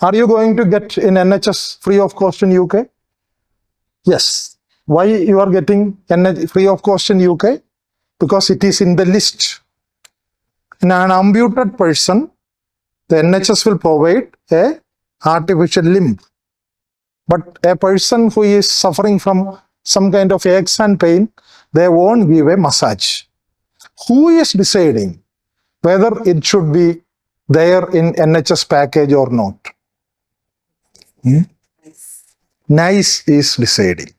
Are you going to get in NHS free of cost in UK? Yes. Why you are getting free of cost in UK? Because it is in the list. In an amputated person, the NHS will provide a artificial limb But a person who is suffering from some kind of aches and pain, they won't give a massage. Who is deciding whether it should be there in NHS package or not? NICE is deciding.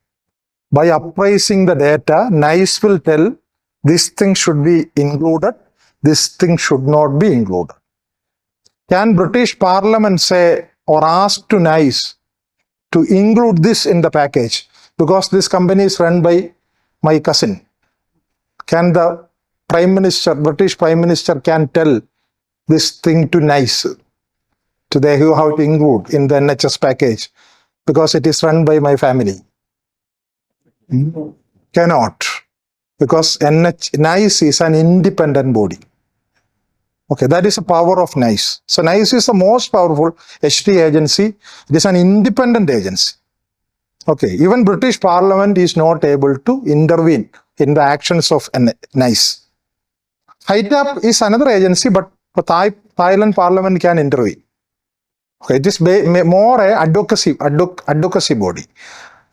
By appraising the data, NICE will tell this thing should be included, this thing should not be included. Can British Parliament say or ask to NICE to include this in the package because this company is run by my cousin? Can the Prime Minister, British Prime Minister can tell this thing to NICE, to they who have to include in the NHS package because it is run by my family? Cannot, because NICE is an independent body. Okay, that is the power of NICE. So NICE is the most powerful HT agency. It is an independent agency. Okay, even British Parliament is not able to intervene in the actions of NICE. HITAP is another agency, but Thailand Parliament can intervene. Okay, it is more a advocacy body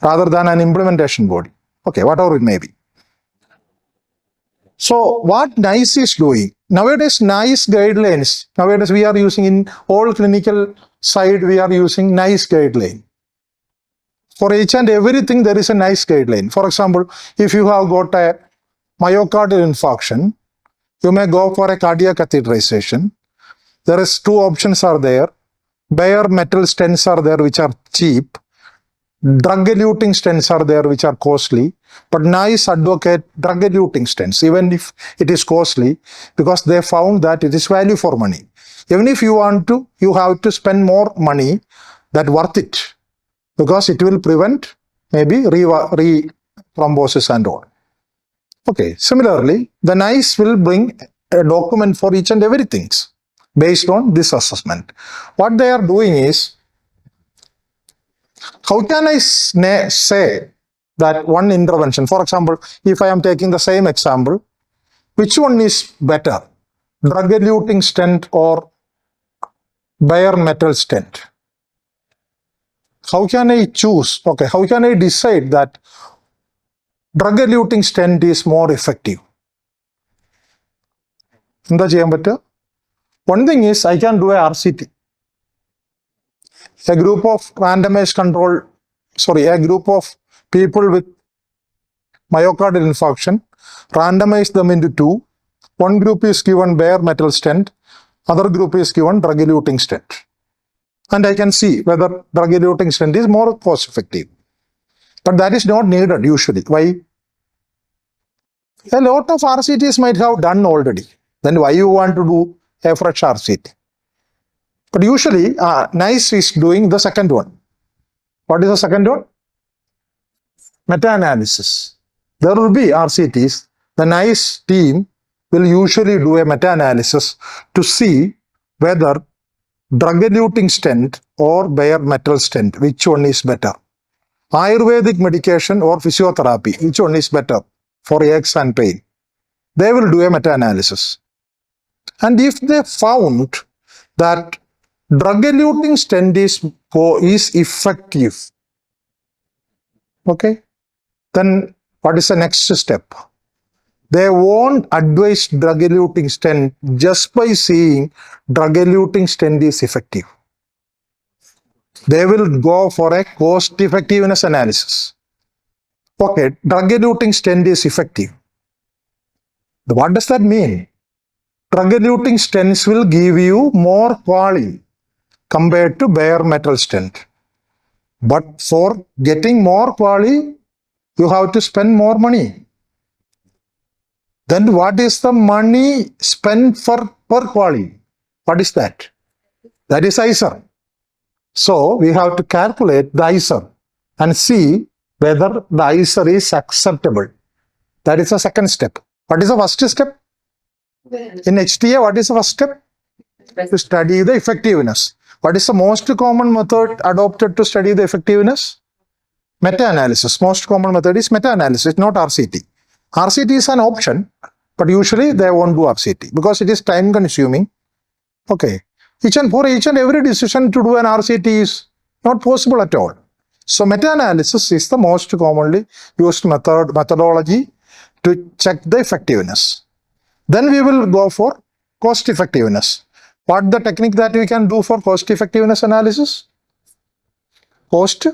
rather than an implementation body. Okay, whatever it may be. So what NICE is doing, nowadays NICE guidelines, nowadays we are using in all clinical side, we are using NICE guideline. For each and everything there is a NICE guideline. For example, if you have got a myocardial infarction, you may go for a cardiac catheterization. There is two options are there. Bare metal stents are there which are cheap. Drug-eluting stents are there which are costly, but NICE advocate drug-eluting stents even if it is costly because they found that it is value for money. Even if you want to, you have to spend more money, that worth it because it will prevent maybe re-thrombosis and all. Okay, similarly, the NICE will bring a document for each and everything based on this assessment. What they are doing is, how can I say that one intervention, for example, if I am taking the same example, which one is better, drug-eluting stent or bare metal stent? How can I choose? Okay, how can I decide that drug-eluting stent is more effective? One thing is I can do a RCT. A group of a group of people with myocardial infarction, randomize them into two. One group is given bare metal stent, other group is given drug-eluting stent. And I can see whether drug-eluting stent is more cost effective. But that is not needed usually. Why? A lot of RCTs might have done already. Then why you want to do a fresh RCT? But usually, NICE is doing the second one. What is the second one? Meta-analysis. There will be RCTs. The NICE team will usually do a meta-analysis to see whether drug-eluting stent or bare metal stent, which one is better. Ayurvedic medication or physiotherapy, which one is better for aches and pain. They will do a meta-analysis. And if they found that drug-eluting stent is effective, okay, then what is the next step? They won't advise drug-eluting stent just by seeing drug-eluting stent is effective. They will go for a cost effectiveness analysis. Okay, drug-eluting stent is effective. What does that mean? Drug-eluting stents will give you more quality compared to bare metal stent. But for getting more quality, you have to spend more money. Then what is the money spent for per quality? What is that? That is ISR. So we have to calculate the ISR and see whether the ISR is acceptable. That is the second step. What is the first step? In HTA, what is the first step? To study the effectiveness. What is the most common method adopted to study the effectiveness? Meta-analysis. Most common method is meta-analysis, not RCT. RCT is an option, but usually they won't do RCT because it is time consuming. Okay. For each and every decision to do an RCT is not possible at all. So meta-analysis is the most commonly used methodology to check the effectiveness. Then we will go for cost effectiveness. What the technique that we can do for cost effectiveness analysis? Cost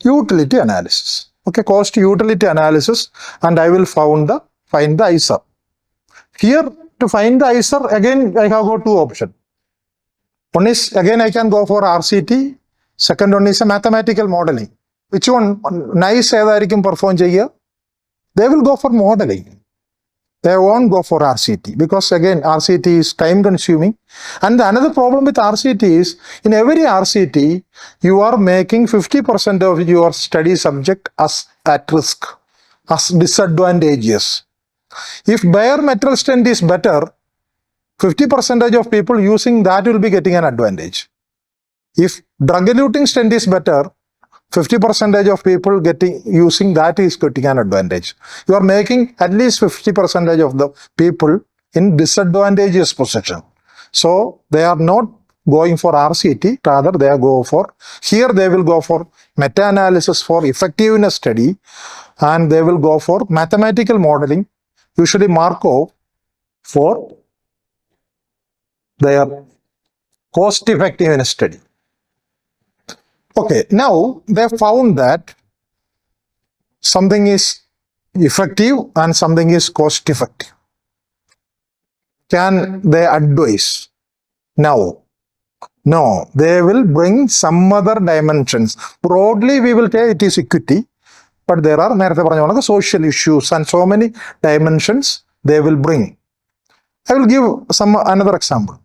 utility analysis. Okay, cost utility analysis, and I will find the ISR. Here to find the ISR, again I have got two options. One is, again I can go for RCT. Second one is a mathematical modeling. Which one nice ഏതായിരിക്കും perform ചെയ്യുക? They will go for modeling. They won't go for RCT because again RCT is time consuming. And another problem with RCT is, in every RCT you are making 50% of your study subject as at risk, as disadvantageous. If bare metal strength is better, 50% of people using that will be getting an advantage. If drug-eluting strength is better, 50% of people using that is getting an advantage. You are making at least 50% of the people in disadvantageous position. So they are not going for RCT, rather they go for, here they will go for meta-analysis for effectiveness study, and they will go for mathematical modeling, usually Markov, for their cost effectiveness study. Okay, now they found that something is effective and something is cost effective. Can they advise? No. No, they will bring some other dimensions. Broadly, we will say it is equity, but there are social issues and so many dimensions they will bring. I will give another example.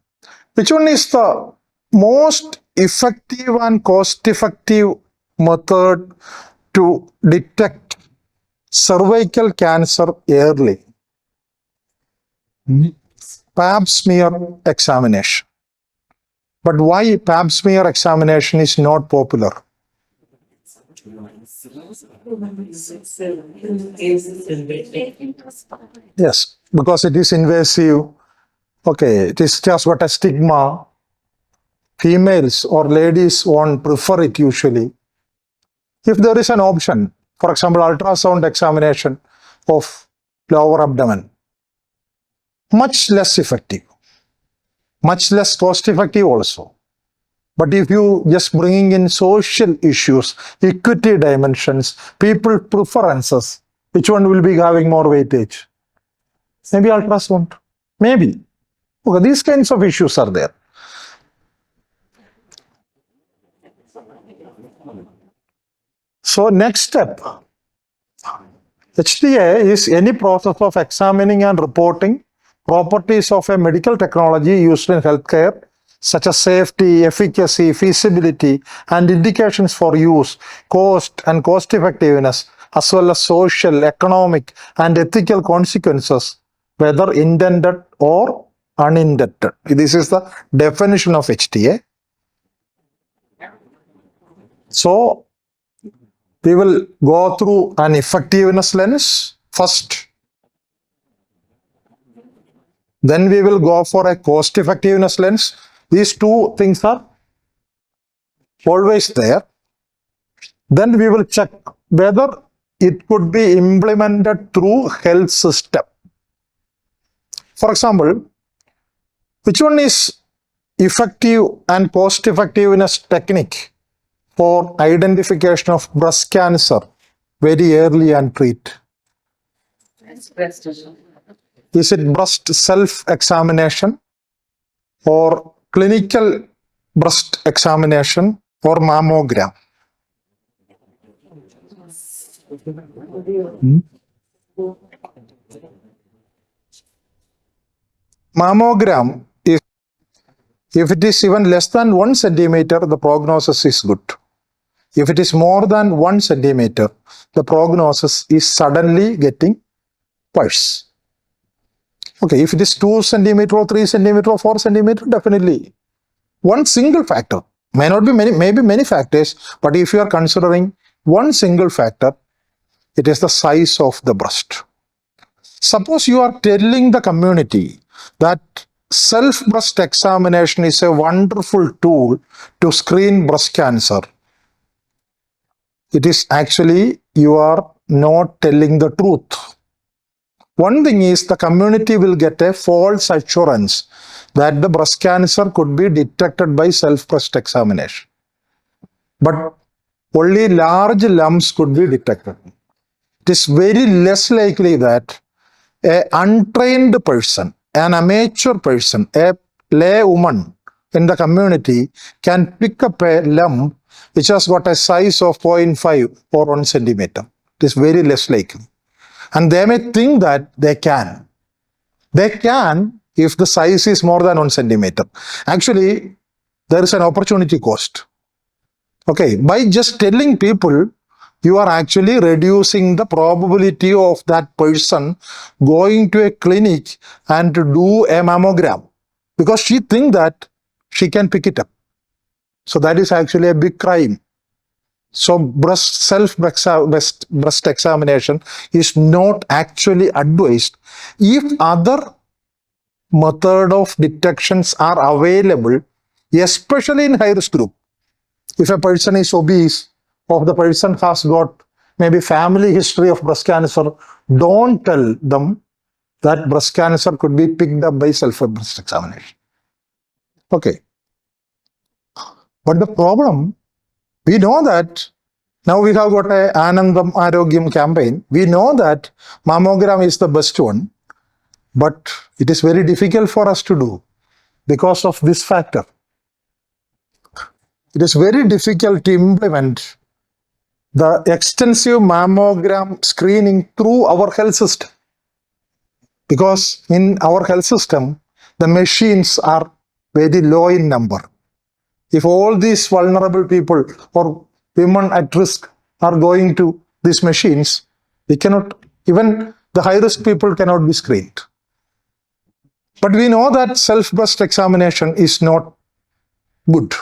Which one is the most effective and cost-effective method to detect cervical cancer early? Pap smear examination. But why pap smear examination is not popular? Yes, because it is invasive. Okay, it is just got a stigma. Females or ladies won't prefer it usually. If there is an option, for example, ultrasound examination of lower abdomen, much less effective, much less cost effective also. But if you just bringing in social issues, equity dimensions, people preferences, which one will be having more weightage? Maybe ultrasound, maybe. Okay, these kinds of issues are there. So next step, HTA is any process of examining and reporting properties of a medical technology used in healthcare, such as safety, efficacy, feasibility, and indications for use, cost and cost effectiveness, as well as social, economic, and ethical consequences, whether intended or unintended. This is the definition of HTA. So we will go through an effectiveness lens first. Then we will go for a cost effectiveness lens. These two things are always there. Then we will check whether it could be implemented through health system. For example, which one is effective and cost effectiveness technique for identification of breast cancer very early and treat? Is it breast self-examination or clinical breast examination or mammogram? Mammogram is, if it is even less than 1 centimeter, the prognosis is good. If it is more than 1 centimeter, the prognosis is suddenly getting worse. Okay, if it is 2 centimeter or 3 centimeter or 4 centimeter, definitely one single factor, may not be many, maybe many factors, but if you are considering one single factor, it is the size of the breast. Suppose you are telling the community that self-breast examination is a wonderful tool to screen breast cancer. it is actually you are not telling the truth. One thing is the community will get a false assurance that the breast cancer could be detected by self-breast examination. But only large lumps could be detected. It is very less likely that an untrained person, an amateur person, a lay woman in the community can pick up a lump which has got a size of 0.5 or 1 centimeter. It is very less likely. And they may think that they can. They can if the size is more than 1 centimeter. Actually, there is an opportunity cost. Okay, by just telling people, you are actually reducing the probability of that person going to a clinic and to do a mammogram because she thinks that she can pick it up. So that is actually a big crime. So breast examination is not actually advised if other method of detections are available, especially in high risk group. If a person is obese or the person has got maybe family history of breast cancer, don't tell them that breast cancer could be picked up by self-breast examination. Okay. But the problem, we know that now we have got a Anandam Arogyam campaign. We know that mammogram is the best one, but it is very difficult for us to do because of this factor. It is very difficult to implement the extensive mammogram screening through our health system because in our health system, the machines are very low in number. If all these vulnerable people or women at risk are going to these machines, we cannot, even the high risk people cannot be screened. But we know that self-breast examination is not good.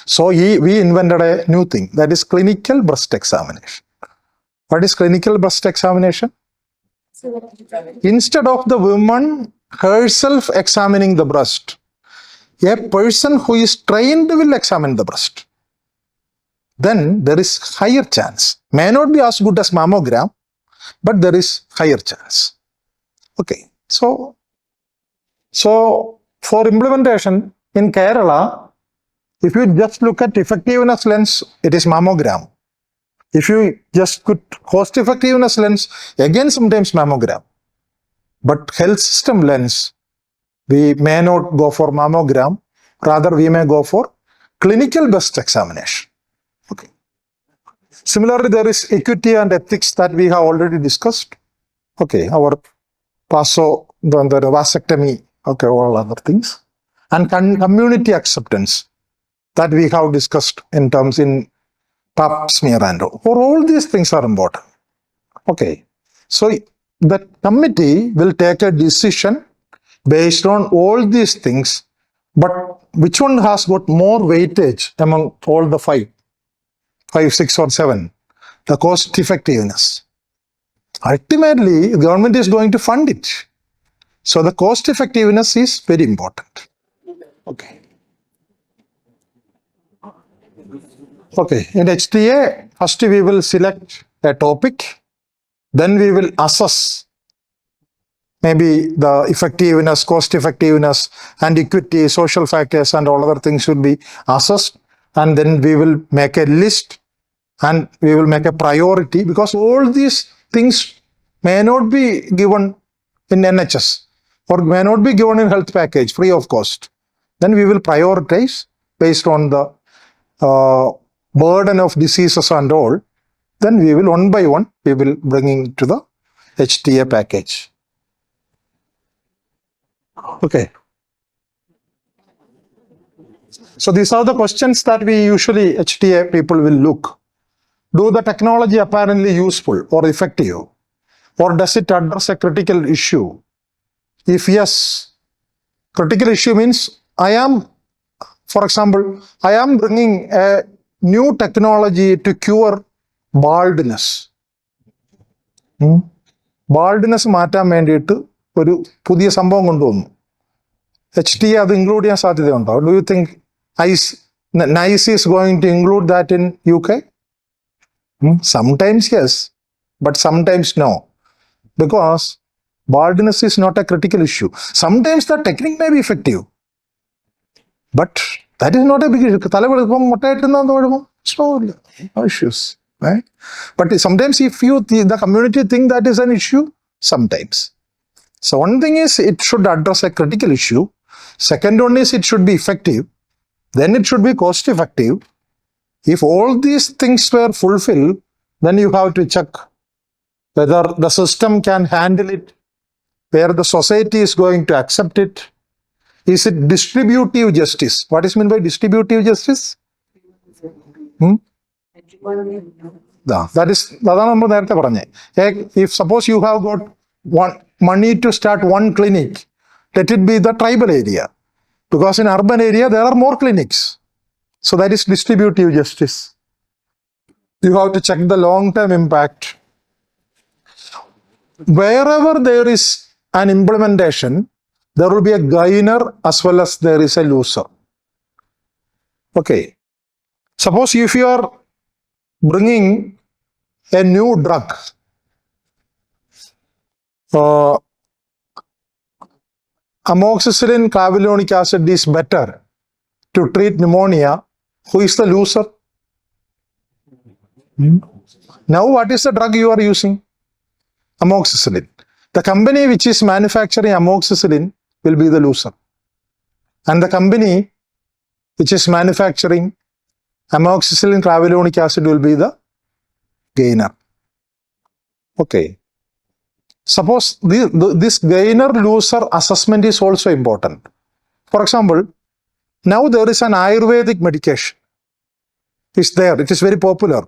So we invented a new thing, that is clinical breast examination. What is clinical breast examination? Instead of the woman herself examining the breast, a person who is trained will examine the breast. Then there is higher chance. May not be as good as mammogram, but there is higher chance. Okay. So for implementation in Kerala, if you just look at effectiveness lens, it is mammogram. If you just put cost effectiveness lens, again sometimes mammogram. But health system lens, we may not go for mammogram, rather we may go for clinical breast examination. Okay. Similarly, there is equity and ethics that we have already discussed. Okay, our PASO, the vasectomy, okay, all other things. And community acceptance that we have discussed in terms in pap smear and all. For all these things are important. Okay, so the committee will take a decision based on all these things, but which one has got more weightage among all the five, 6 or 7? The cost effectiveness. Ultimately, the government is going to fund it. So the cost effectiveness is very important. Okay. Okay, in HTA, first we will select a topic, then we will assess maybe the effectiveness, cost effectiveness, and equity, social factors, and all other things should be assessed. And then we will make a list and we will make a priority because all these things may not be given in NHS or may not be given in health package free of cost. Then we will prioritize based on the burden of diseases and all. Then we will one by one, we will bring to the HTA package. Okay. So these are the questions that we usually HTA people will look. Do the technology apparently useful or effective? Or does it address a critical issue? If yes, critical issue means for example, I am bringing a new technology to cure baldness. Baldness മാറ്റാൻ വേണ്ടിയിട്ട് ഒരു പുതിയ സംഭവം കൊണ്ടുവന്നു. HTA അത് include ചെയ്യാൻ സാധ്യതയുണ്ടോ? Do you think NICE is going to include that in UK? Sometimes yes, but sometimes no. Because baldness is not a critical issue. Sometimes the technique may be effective, but that is not a big issue. No issues, right? But sometimes if the community think that is an issue, sometimes. So one thing is it should address a critical issue. Second one is it should be effective. Then it should be cost effective. If all these things were fulfilled, then you have to check whether the system can handle it, where the society is going to accept it. Is it distributive justice? What is meant by distributive justice? That is, if suppose you have got one money to start one clinic, let it be the tribal area. Because in urban area, there are more clinics. So that is distributive justice. You have to check the long-term impact. Wherever there is an implementation, there will be a gainer as well as there is a loser. Okay. Suppose if you are bringing a new drug, amoxicillin clavulanic acid is better to treat pneumonia. Who is the loser? Now what is the drug you are using? Amoxicillin. The company which is manufacturing amoxicillin will be the loser. And the company which is manufacturing amoxicillin clavulanic acid will be the gainer. Okay. Suppose this gainer-loser assessment is also important. For example, now there is an Ayurvedic medication. It's there. It is very popular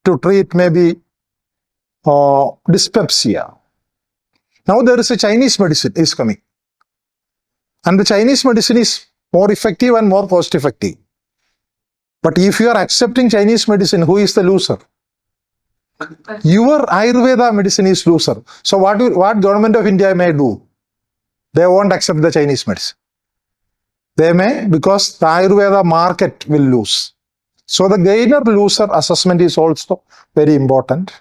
to treat maybe dyspepsia. Now there is a Chinese medicine is coming. And the Chinese medicine is more effective and more cost effective. But if you are accepting Chinese medicine, who is the loser? Your Ayurveda medicine is loser. So what government of India may do? They won't accept the Chinese medicine. They may, because the Ayurveda market will lose. So the gainer-loser assessment is also very important.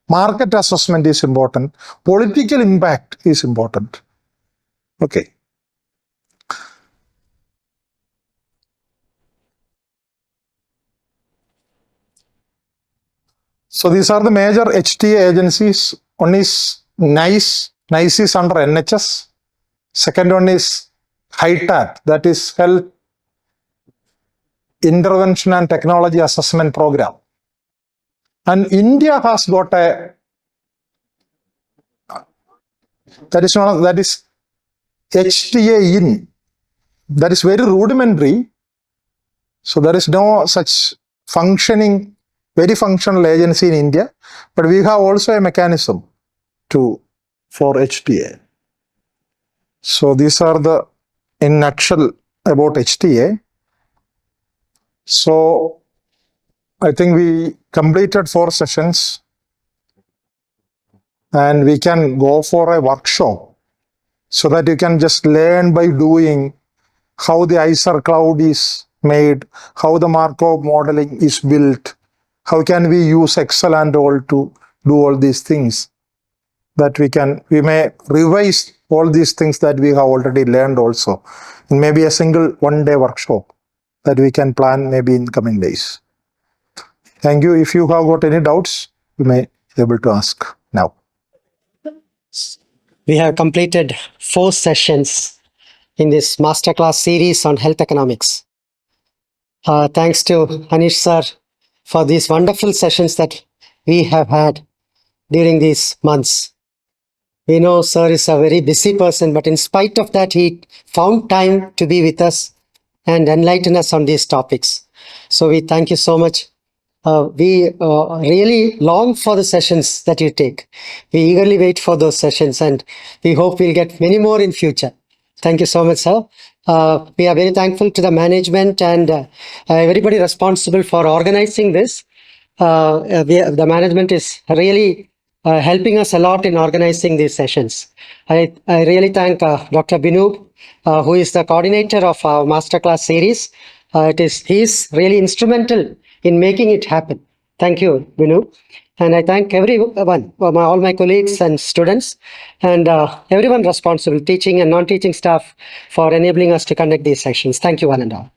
Market assessment is important. Political impact is important. Okay. So these are the major HTA agencies. One is NICE. NICE is under NHS. Second one is HITAT, that is Health Intervention and Technology Assessment Program. And India has got a, that is HTA in. That is very rudimentary. So there is no such functioning, very functional agency in India. But we have also a mechanism for HTA. So these are the, in nutshell, about HTA. So I think we completed 4 sessions and we can go for a workshop so that you can just learn by doing how the ISER cloud is made, how the Markov modeling is built, how can we use Excel and all to do all these things. That we may revise all these things that we have already learned also in maybe a single one-day workshop that we can plan maybe in coming days. Thank you. If you have got any doubts, you may be able to ask now. We have completed 4 sessions in this masterclass series on health economics. Thanks to Anish sir for these wonderful sessions that we have had during these months. We know sir is a very busy person, but in spite of that, he found time to be with us and enlighten us on these topics. So we thank you so much. We really long for the sessions that you take. We eagerly wait for those sessions and we hope we'll get many more in future. Thank you so much, sir. We are very thankful to the management and everybody responsible for organizing this. The management is really helping us a lot in organizing these sessions. I really thank Dr. Binu, who is the coordinator of our masterclass series. He is really instrumental in making it happen. Thank you, Vinu. And I thank everyone, all my colleagues and students, and everyone responsible, teaching and non-teaching staff, for enabling us to conduct these sessions. Thank you, one and all.